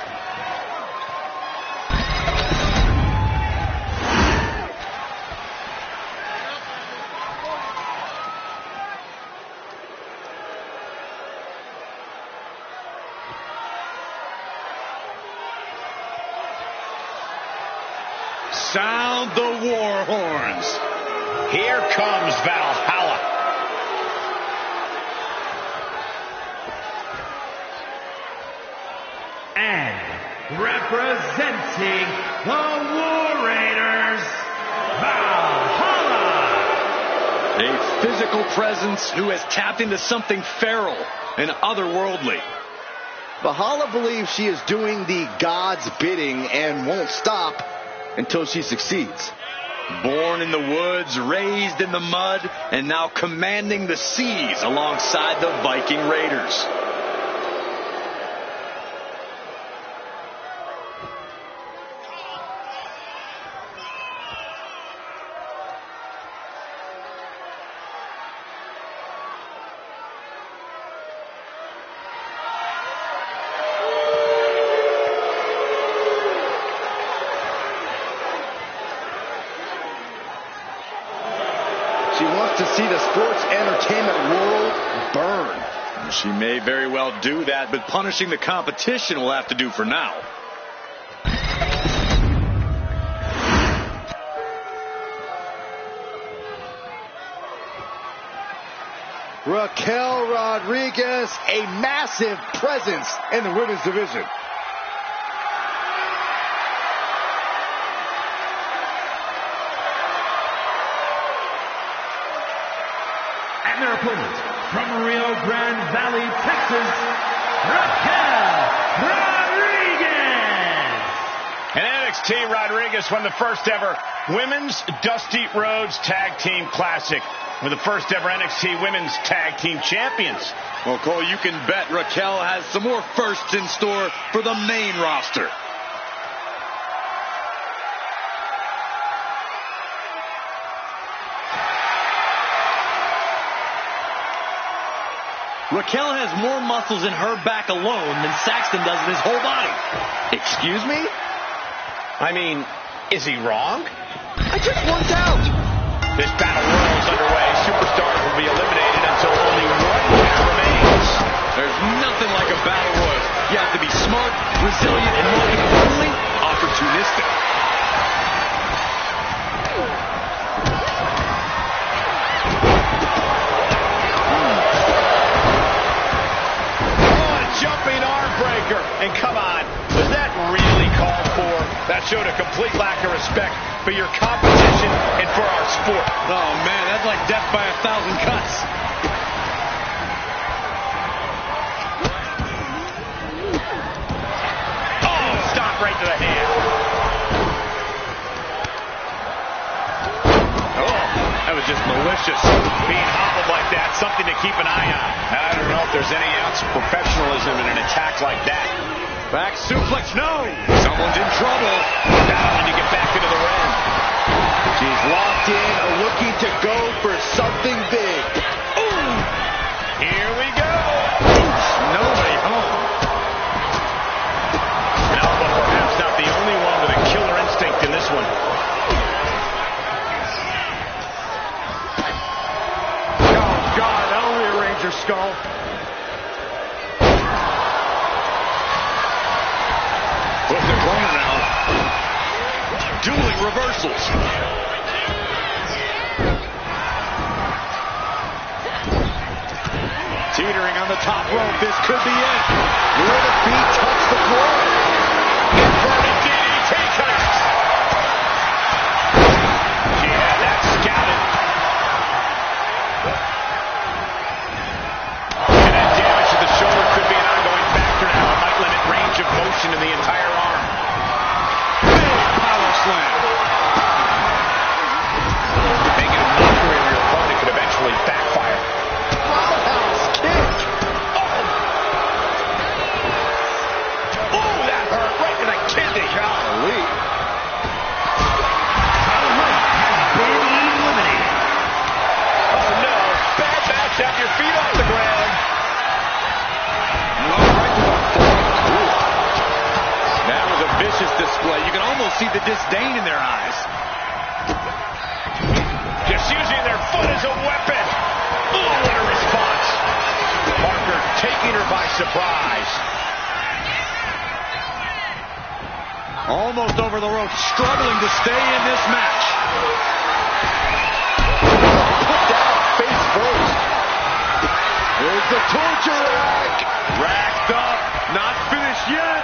Sound the war horns. Here comes Valhalla. And representing the War Raiders, Valhalla. A physical presence who has tapped into something feral and otherworldly. Valhalla believes she is doing the God's bidding and won't stop until she succeeds. Born in the woods, raised in the mud, and now commanding the seas alongside the Viking Raiders. She wants to see the sports entertainment world burn. She may very well do that, but punishing the competition will have to do for now. Raquel Rodriguez, a massive presence in the women's division. And their opponent, from Rio Grande Valley, Texas, Raquel Rodriguez. And NXT, Rodriguez won the first ever Women's Dusty Rhodes Tag Team Classic. We're the first ever NXT Women's Tag Team Champions. Well, Cole, you can bet Raquel has some more firsts in store for the main roster. Raquel has more muscles in her back alone than Saxton does in his whole body. Excuse me? I mean, is he wrong? I just worked out. This battle royal is underway. Superstars will be eliminated until only one match remains. There's nothing like a battle royal. You have to be smart, resilient, and more importantly, opportunistic. Jumping arm breaker. And come on, was that really called for? That showed a complete lack of respect for your competition and for our sport. Oh, man, that's like death by 1,000 cuts. Oh, stop right to the hand. Oh, that was just malicious. Being hobbled like that, something to keep an eye on. I don't know if there's any ounce of professionalism in an attack like that. Back suplex, no! Someone's in trouble. Now when you get back into the ring. She's locked in, looking to go for something big. Ooh. Here we go. Nobody home. No, but perhaps not the only one with a killer instinct in this one. Oh, God, that'll rearrange her skull. Flip the corner now. Dueling reversals. Teetering on the top rope, this could be it. Will the feet touch the floor? Inverted DDT connects. She had that scouted. And that damage to the shoulder could be an ongoing factor now. It might limit range of motion in the entire arm. Big power slam. Making a mockery of your opponent could eventually backfire. Roundhouse kick. Ooh, that hurt right to the kidney. Golly. Been eliminated. Oh no, bad match, have your feet off the ground. That was a vicious display. You can almost see the disdain in their eyes. Just using their foot as a weapon. Ooh, what a response. Parker taking her by surprise. Almost over the rope, struggling to stay in this match. Put down face first. Here's the torture rack. Racked up, not finished yet.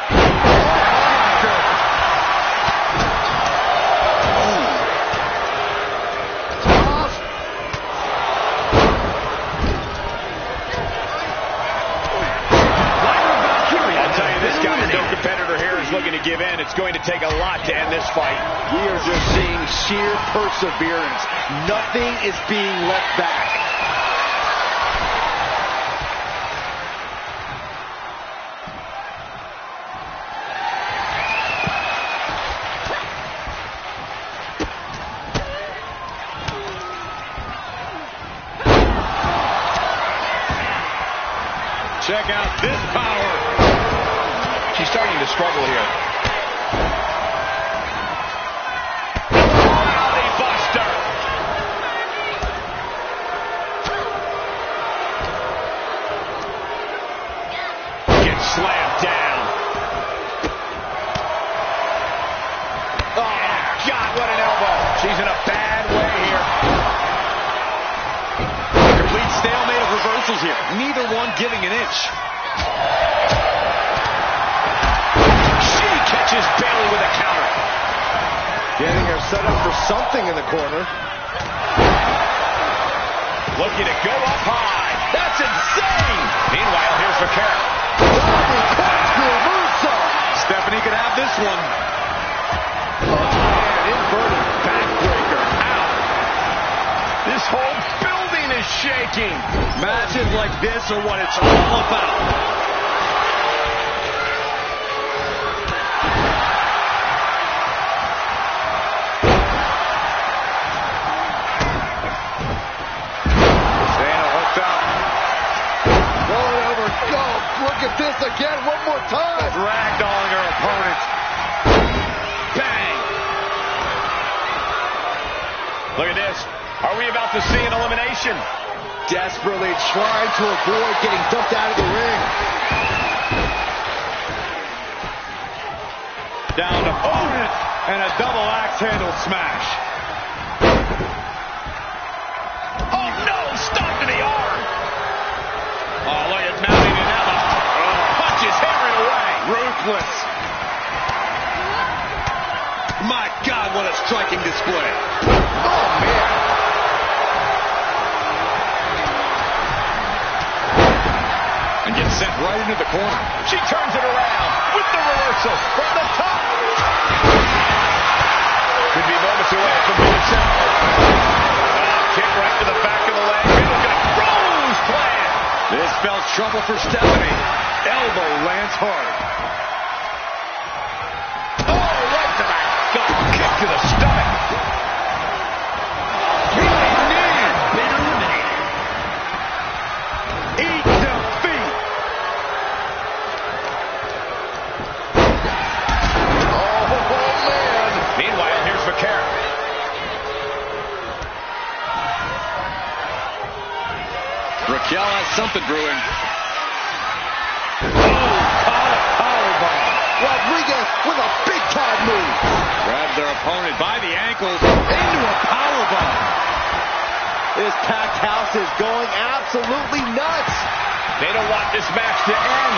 I'll tell you, this guy's no competitor here is looking to give in. It's going to take a lot to end this fight. We are just seeing sheer perseverance. Nothing is being left back. Check out this power. She's starting to struggle here. Valley Buster. Gets slammed down. Oh, God, what an elbow. She's in a bad way here. Complete stalemate of reversals. neither one giving an inch. She catches Bayley with a counter. Getting her set up for something in the corner. Looking to go up high. That's insane. Meanwhile, here's Vaquero. Stephanie could have this one. And inverted backbreaker. Ow. This whole building is shaking. Matches like this are what it's all about. Look at this again, one more time. Ragdolling her opponent. Bang! Look at this. Are we about to see an elimination? Desperately trying to avoid getting dumped out of the ring. Down opponent and a double axe handle smash. Oh no! Stop to the arm! Oh, look at mounting an Emma. Punches hammering away. Ruthless. My God, what a striking display. Oh, man. And gets sent right into the corner. She turns it around with the reversal from the top. Could be moments away from being set. Kick right to the back of the leg. Look at a Rose plan. This spells trouble for Stephanie. Elbow lands hard. Oh, right to the gut. Kick to the stomach. Been eliminated. Eat defeat. Oh, man. Meanwhile, here's Vaquero. Raquel has something brewing. Rodriguez with a big-time move. Grabs their opponent by the ankles into a powerbomb. This packed house is going absolutely nuts. They don't want this match to end.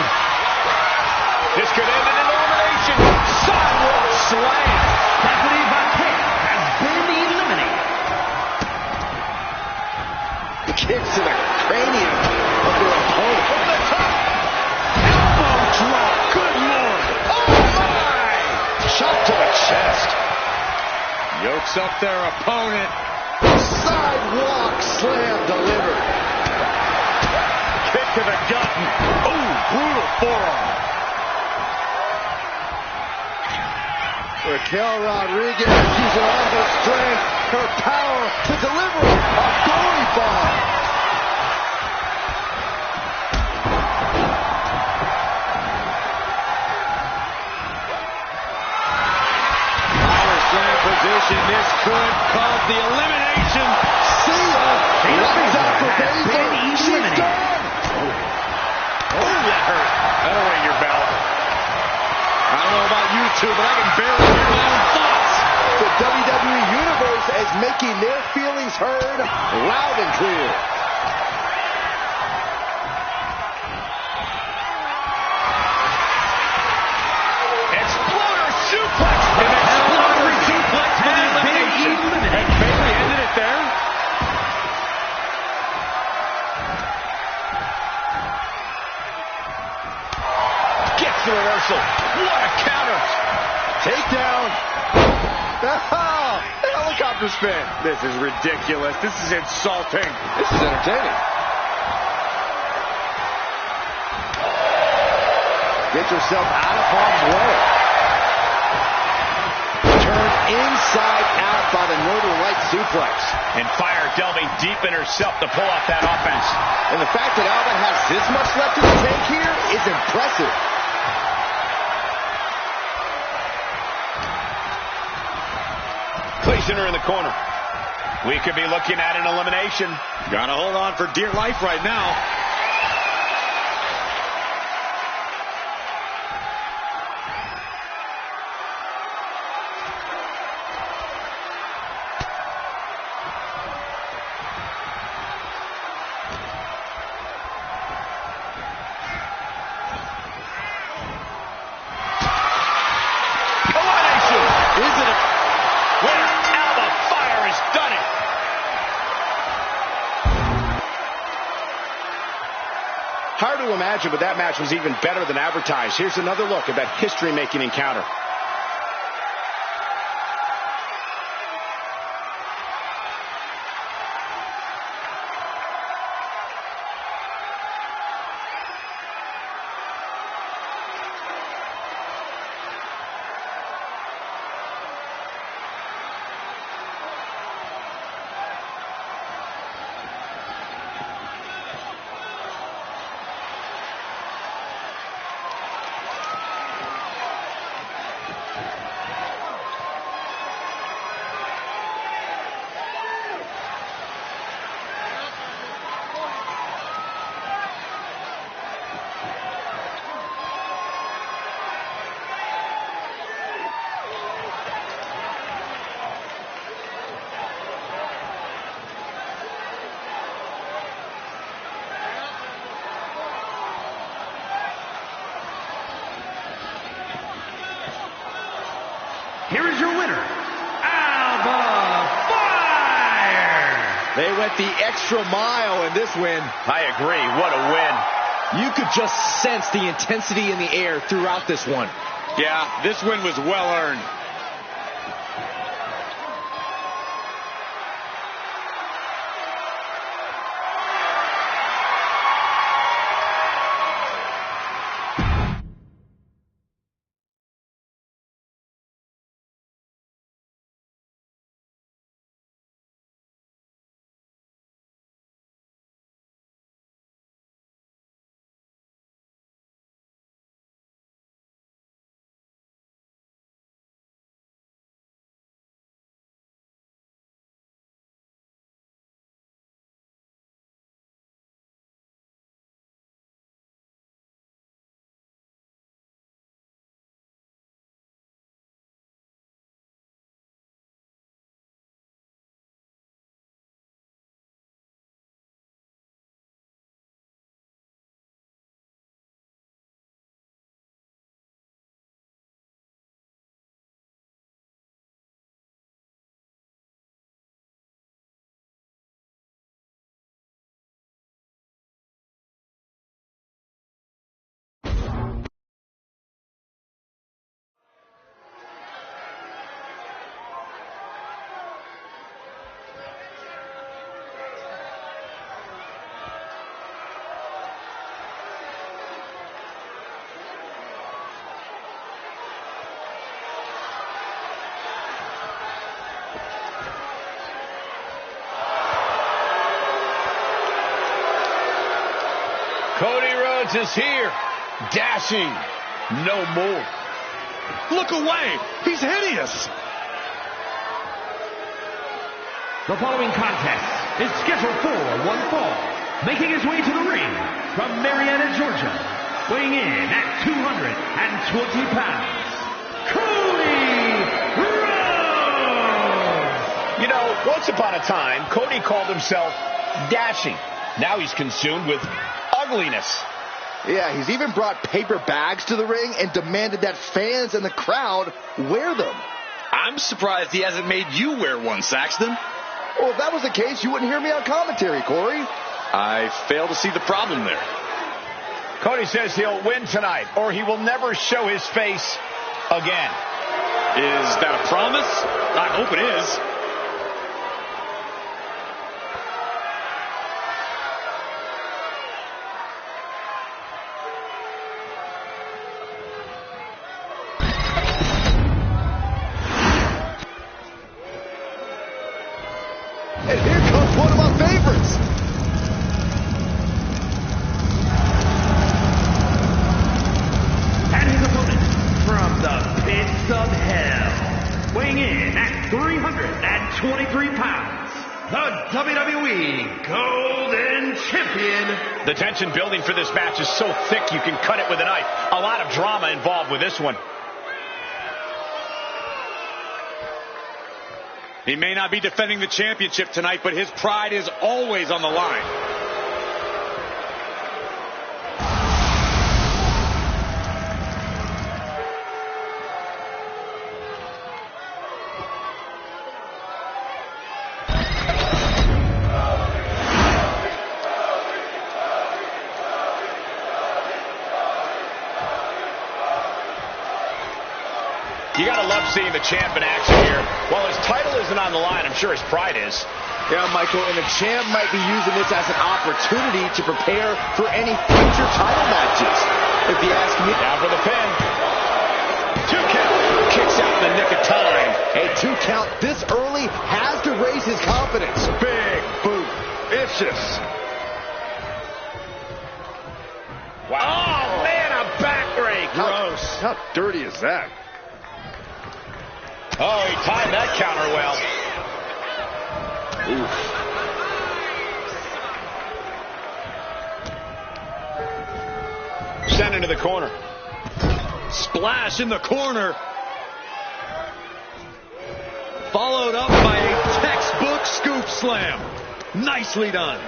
This could end in an elimination. Sidewalk slam. Stephanie Vaquero has been eliminated. Kicks to the cranium of their opponent. From the top. Elbow drop. Good Lord. Oh, my. Shot to the chest. Yokes up their opponent. Sidewalk slam delivered. Kick to the gut. Oh, brutal forearm. Raquel Rodriguez using all her strength, her power to deliver a goalie bomb. Power slam position. This could cause the elimination. See ya. Lights out for Baszler. She's done. Oh, that hurt. That'll ring your bell. I don't know about you two, but I can barely hear my own thoughts. The WWE Universe is making their feelings heard loud and clear. Exploder suplex. An exploder suplex for the Has been elimination. eliminated. And Bayley ended it there. Gets the reversal. What a counter. Takedown. Oh, helicopter spin. This is ridiculous. This is insulting. This is entertaining. Get yourself out of harm's way. Turned inside out by the Northern Light suplex. And Fire delving deep in herself to pull off that offense. And the fact that Alba has this much left in the tank here is impressive. Placing her in the corner. We could be looking at an elimination. Gotta hold on for dear life right now. to imagine, but that match was even better than advertised. Here's another look at that history-making encounter. Here is your winner, Alba Fire! They went the extra mile in this win. I agree. What a win. You could just sense the intensity in the air throughout this one. Yeah, this win was well earned. Cody Rhodes is here. Dashing. No more. Look away. He's hideous. The following contest is scheduled for one fall. Making his way to the ring from Marietta, Georgia, weighing in at 220 pounds, Cody Rhodes! You know, once upon a time, Cody called himself dashing. Now he's consumed with ugliness. Yeah, he's even brought paper bags to the ring and demanded that fans and the crowd wear them. I'm surprised he hasn't made you wear one, Saxton. Well, if that was the case, you wouldn't hear me on commentary, Corey. I fail to see the problem there. Cody says he'll win tonight, or he will never show his face again. Is that a promise? I hope it is. And here comes one of my favorites. And his opponent from the pits of hell, weighing in at 323 pounds, the WWE Golden Champion. The tension building for this match is so thick you can cut it with a knife. A lot of drama involved with this one. He may not be defending the championship tonight, but his pride is always on the line. You got to love seeing the champ in action here. While his title isn't on the line, I'm sure his pride is. Yeah, Michael, and the champ might be using this as an opportunity to prepare for any future title matches. If you ask me. Down for the pin. 2 count. Kicks out in the nick of time. A 2 count this early has to raise his confidence. Big boot. Vicious. Wow. Oh, man, a backbreak. Gross. How dirty is that? Oh, he timed that counter well. Oof. Sent into the corner. Splash in the corner. Followed up by a textbook scoop slam. Nicely done.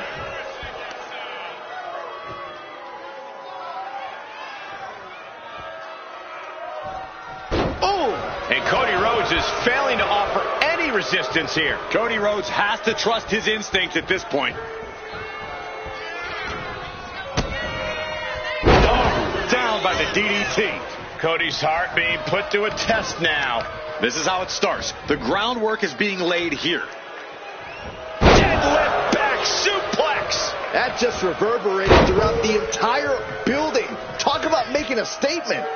And Cody Rhodes is failing to offer any resistance here. Cody Rhodes has to trust his instincts at this point. Oh, down by the DDT. Cody's heart being put to a test now. This is how it starts. The groundwork is being laid here. Deadlift back suplex. That just reverberated throughout the entire building. Talk about making a statement.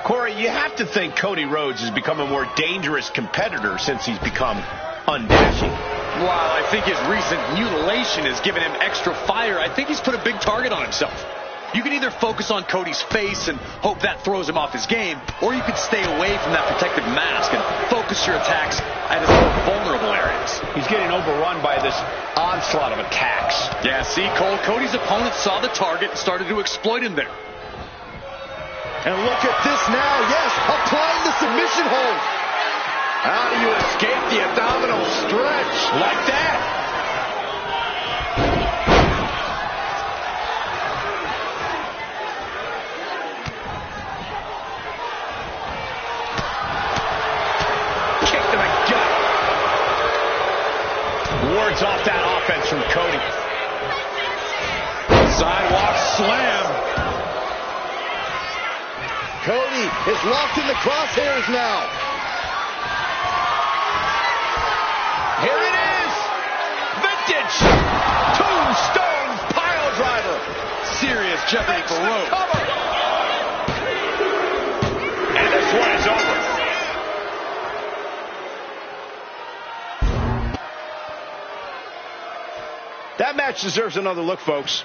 Corey, you have to think Cody Rhodes has become a more dangerous competitor since he's become undashing. While I think his recent mutilation has given him extra fire, I think he's put a big target on himself. You can either focus on Cody's face and hope that throws him off his game, or you can stay away from that protective mask and focus your attacks at his more vulnerable areas. He's getting overrun by this onslaught of attacks. Yeah, see, Cole, Cody's opponent saw the target and started to exploit him there. And look at this now. Yes, applying the submission hold. How do you escape the abdominal stretch? Like that. Kick to the gut. Wards off that offense from Cody. Sidewalk slam. Cody is locked in the crosshairs now. Here it is. Vintage. Tombstone pile driver. Serious jeopardy for Rhodes. And this one is over. That match deserves another look, folks.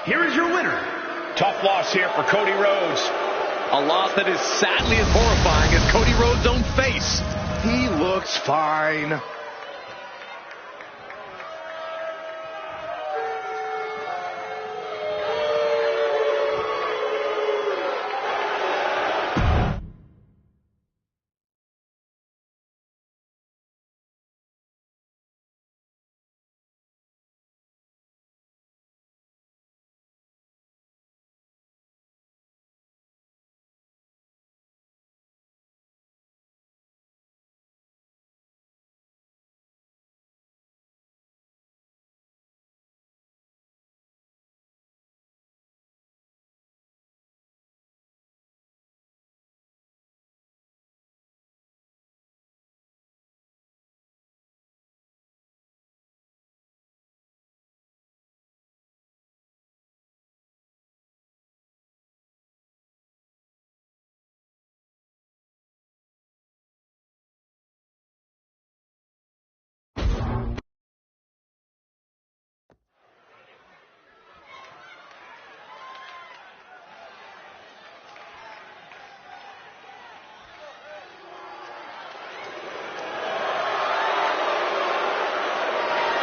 Here is your winner. Tough loss here for Cody Rhodes. A loss that is sadly as horrifying as Cody Rhodes' own face. He looks fine.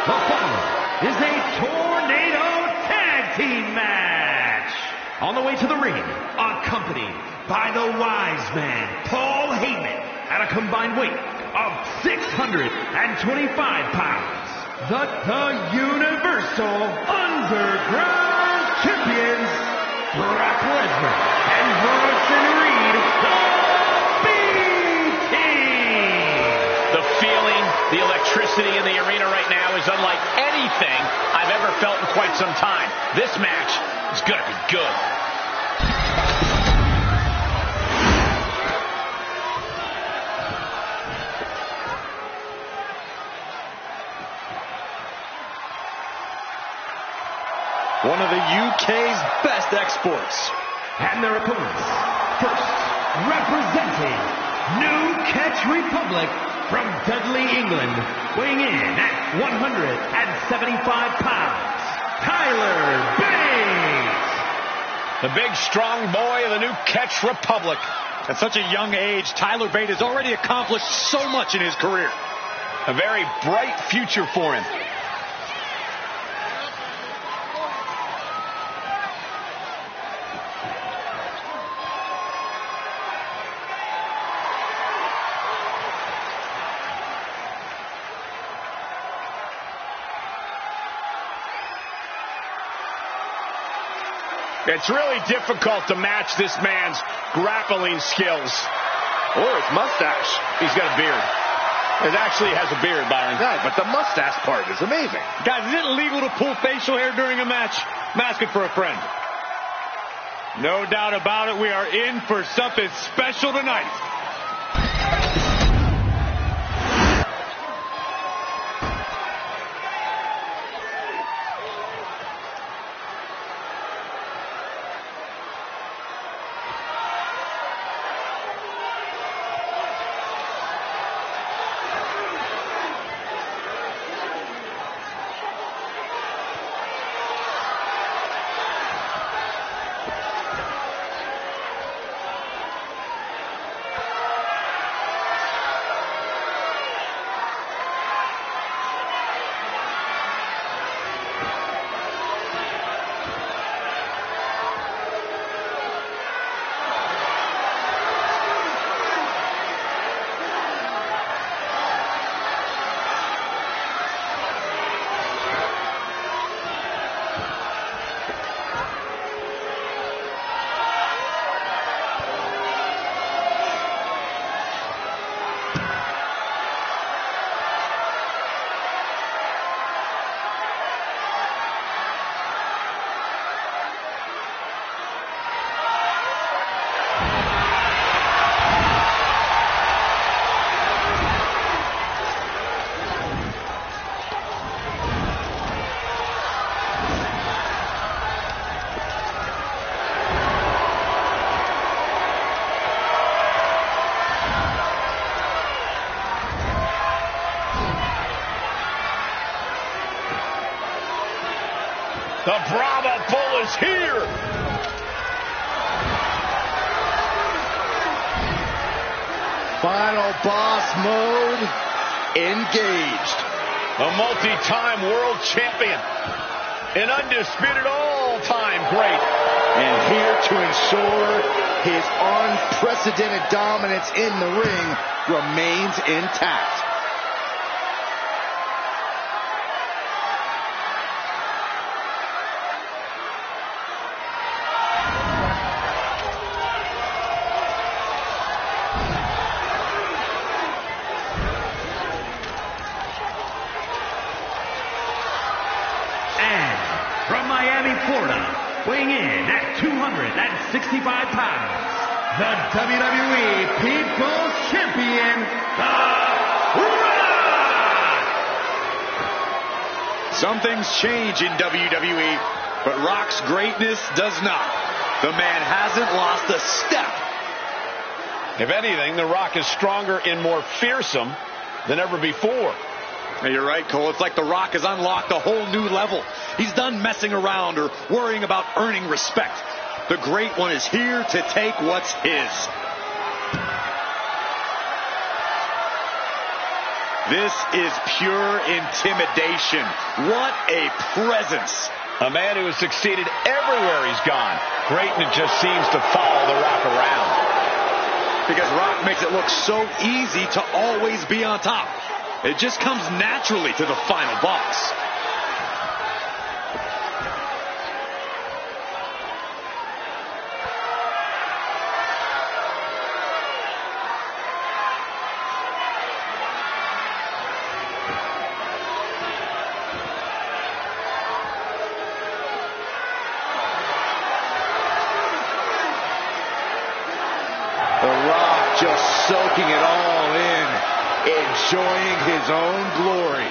The following is a tornado tag team match. On the way to the ring, accompanied by the wise man, Paul Heyman, at a combined weight of 625 pounds. The Universal Underground Champions, Brock Lesnar and Bronson Reed, the B-Team. The feeling, the electricity in the arena right now is unlike anything I've ever felt in quite some time. This match is going to be good. One of the UK's best exports. And their opponents, first, representing New Catch Republic from Dudley, England, weighing in at 175 pounds, Tyler Bate. The big, strong boy of the New Catch Republic. At such a young age, Tyler Bate has already accomplished so much in his career. A very bright future for him. It's really difficult to match this man's grappling skills. Or his mustache. He's got a beard. It actually has a beard, Byron. Yeah, but the mustache part is amazing. Guys, is it illegal to pull facial hair during a match? I'm asking for a friend. No doubt about it, we are in for something special tonight. The Brahma Bull is here. Final boss mode engaged. A multi-time world champion. An undisputed all-time great. And here to ensure his unprecedented dominance in the ring remains intact. From Miami, Florida, weighing in at 265 pounds, the WWE People's Champion, The Rock! Some things change in WWE, but Rock's greatness does not. The man hasn't lost a step. If anything, The Rock is stronger and more fearsome than ever before. Hey, you're right, Cole. It's like The Rock has unlocked a whole new level. He's done messing around or worrying about earning respect. The Great One is here to take what's his. This is pure intimidation. What a presence. A man who has succeeded everywhere he's gone. Greatness just seems to follow The Rock around. Because Rock makes it look so easy to always be on top. It just comes naturally to the final boss. The Rock just soaking it all in, enjoying his own glory.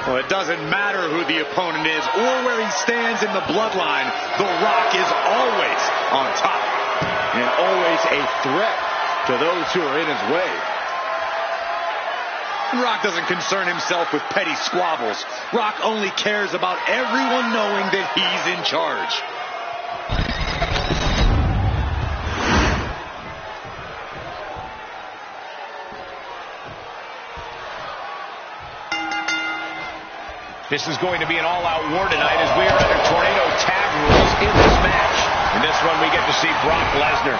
Well, it doesn't matter who the opponent is or where he stands in the bloodline. The Rock is always on top. And always a threat to those who are in his way. Rock doesn't concern himself with petty squabbles. Rock only cares about everyone knowing that he's in charge. This is going to be an all-out war tonight as we are under Tornado tag rules in this match. In this one, we get to see Brock Lesnar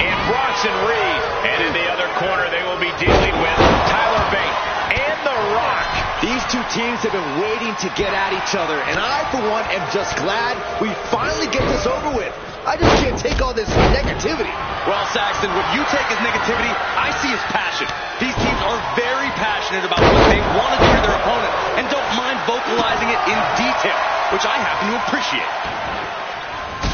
and Bronson Reed. And in the other corner, they will be dealing with Tyler Bate and The Rock. These two teams have been waiting to get at each other, and I, for one, am just glad we finally get this over with. I just can't take all this negativity. Well, Saxton, what you take as negativity, I see as passion. These teams are very passionate about what they want to do to their opponent and don't mind vocalizing it in detail, which I happen to appreciate.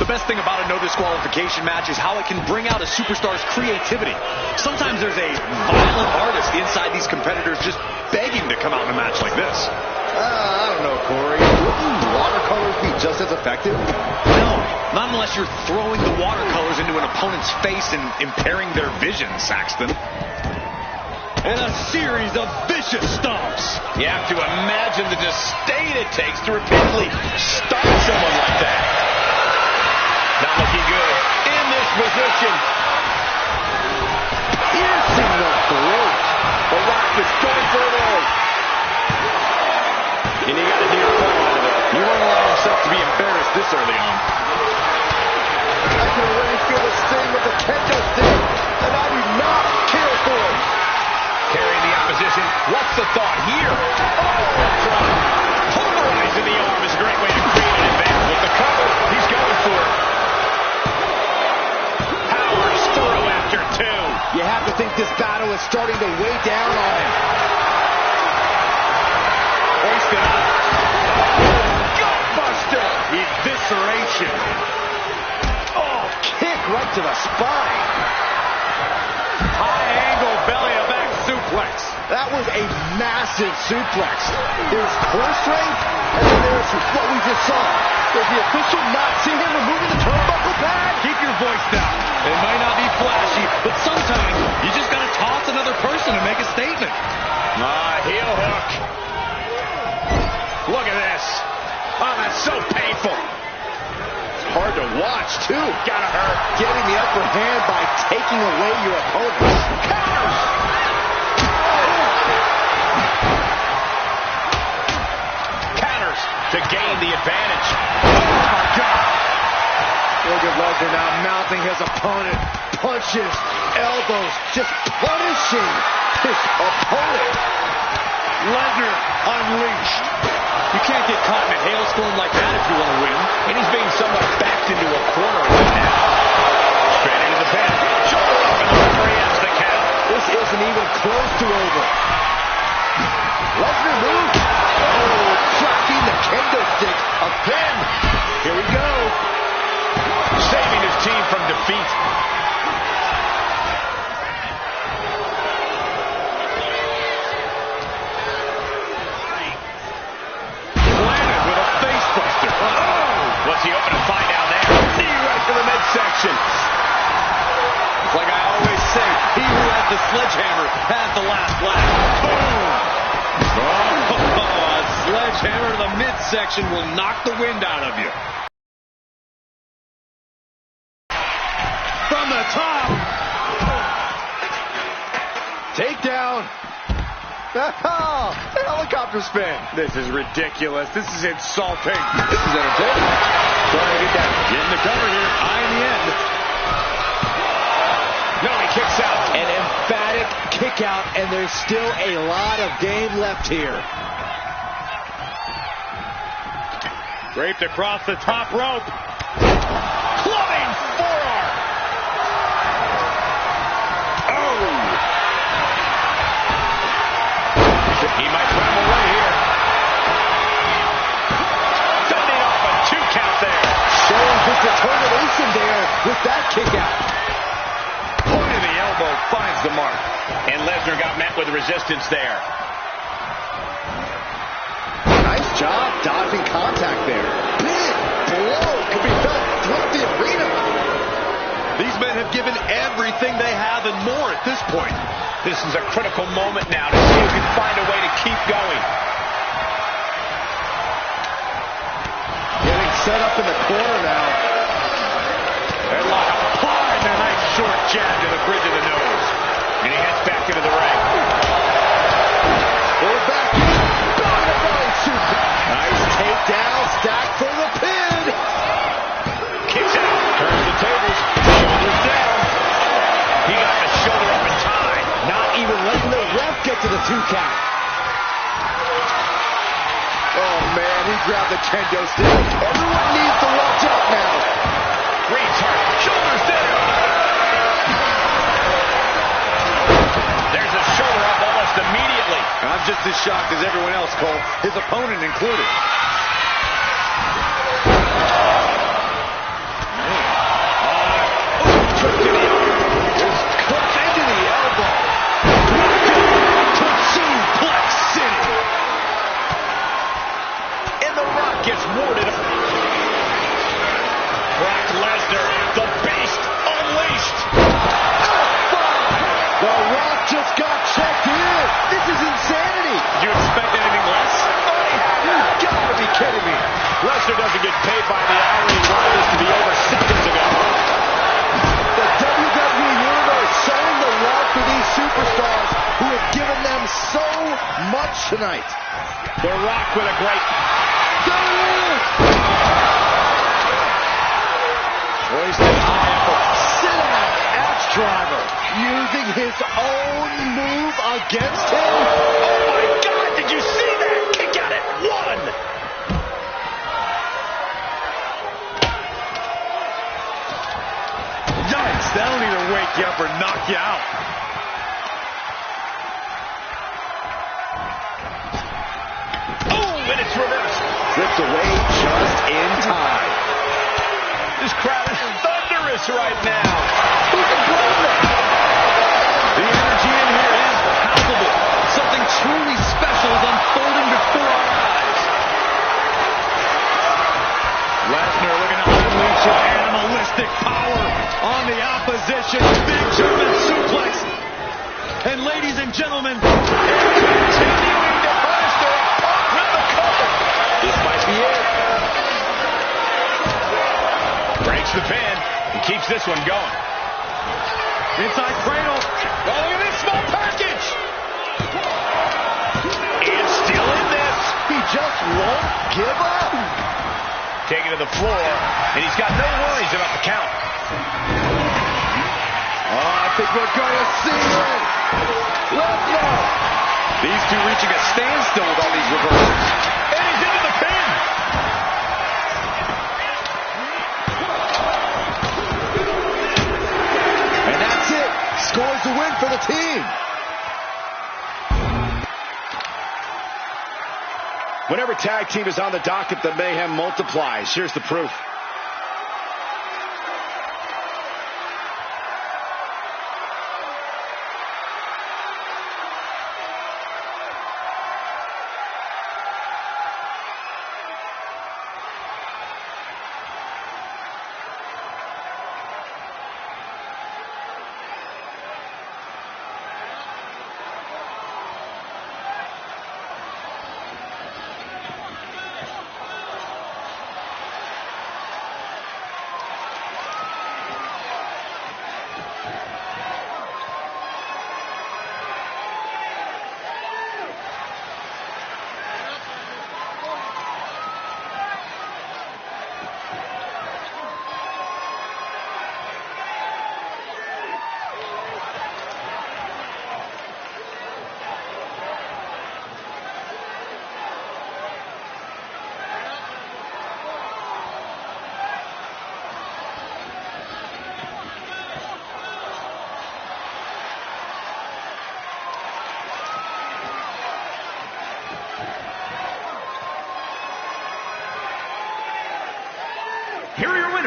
The best thing about a no disqualification match is how it can bring out a superstar's creativity. Sometimes there's a violent artist inside these competitors just begging to come out in a match like this. I don't know, Corey. Wouldn't watercolors be just as effective? No, not unless you're throwing the watercolors into an opponent's face and impairing their vision, Saxton. And a series of vicious stomps. You have to imagine the disdain it takes to repeatedly stomp someone like that. Not looking good in this position. Piercing the throat. The Rock is going for it all. And you got to do your part out of it. You won't allow himself to be embarrassed this early on. I can already feel the sting of the kendo stick, and I do not care for it. Carrying the opposition. What's the thought here? Oh, that's right. Pulverizing the arm is a great way to create an advantage. With the cover, he's going for it. Powers through after two. You have to think this battle is starting to weigh down on him. Hoisted up. Gutbuster. Evisceration. Oh, kick right to the spine. High angle belly to back suplex. That was a massive suplex. There's core strength, and then there's what we just saw. Does the official not see him removing the turnbuckle pad? Keep your voice down. It might not be flashy, but sometimes you just got to toss another person to make a statement. Heel hook. Look at this. Oh, that's so painful. It's hard to watch, too. Gotta hurt. Getting the upper hand by taking away your opponent. Counters to gain the advantage. Oh, my God. Look at Lesnar now mounting his opponent. Punches, elbows, just punishing his opponent. Lesnar unleashed. You can't get caught in a hailstorm like that if you want to win. And he's being somewhat backed into a corner right now. Straight into the pin. Shoulder up, and the referee ends the count. This isn't even close to over. Lesnar moves. Oh, dropping the kendo stick. A pin. Here we go. Saving his team from defeat. Planted with a face buster. Oh! What's he hoping to find down there? Knee right to the midsection. It's like I always say, he who has the sledgehammer has the last laugh. Boom! Oh, a sledgehammer to the midsection will knock the wind out of you. From the top. Takedown. Helicopter spin. This is ridiculous. This is insulting. This is entertaining. Trying to get down. Getting the cover here. Eye in the end. No, he kicks out. An emphatic kick out, and there's still a lot of game left here. Draped across the top rope. Clubbing forearm. Oh. He might run away here. Fending off a 2 count there. Showing his determination there with that kick out. Point of the elbow finds the mark. And Lesnar got met with resistance there. Nice job dodging contact there. Big blow could be felt throughout the arena. These men have given everything they have and more at this point. This is a critical moment now to see if he can find a way to keep going. Getting set up in the corner now. Headlock applied, and a nice short jab to the bridge of the nose. And he heads back into the ring. Pull back in. Belly super. Nice takedown. Stack for the pin. Kicks out. Turns the tables. Shoulders down. He got the shoulder up in time. Not even letting the ref get to the 2 count. Oh, man, he grabbed the kendo stick. Everyone needs to watch out now. Reed's hurt. Shoulders down. There's a shoulder up almost immediately. I'm just as shocked as everyone else, Cole. His opponent included. Gets warded. Brock Lesnar, the beast, unleashed. The Rock just got checked in. This is insanity. Did you expect anything less? You've got to be kidding me. Lesnar doesn't get paid by the hour. He wanted this to be over seconds ago. The WWE Universe showing the love for these superstars who have given them so much tonight. The Rock with a great... Hoisted high up. Sit-out axe driver. Using his own move against him. Oh my God, did you see that? Kick out at 1. Yikes, that'll either wake you up or knock you out. Oh, and it's reversed. Flipped away just in time. This crowd is thunderous right now. Who can blame them? The energy in here is palpable. Something truly special is unfolding before our eyes. Lesnar looking to unleash his animalistic power on the opposition. Big German suplex. And ladies and gentlemen, Continuing to punish the Rock with the cover. This might be it. Breaks the pin and keeps this one going. inside cradle. Oh, look at this small package. It's still in this. He just won't give up. Taken to the floor, and he's got no worries about the count. Oh, I think we're going to see it. Lesnar. These two reaching a standstill with all these reversals. And he's into the pin. And that's it. Scores the win for the team. Whenever tag team is on the docket, the mayhem multiplies. Here's the proof.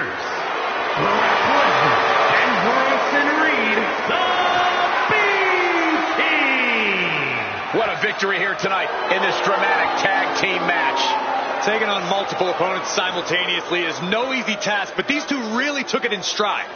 winners, Brock Lesnar and Bronson Reed, the B-Team. What a victory here tonight in this dramatic tag team match. Taking on multiple opponents simultaneously is no easy task, but these two really took it in stride.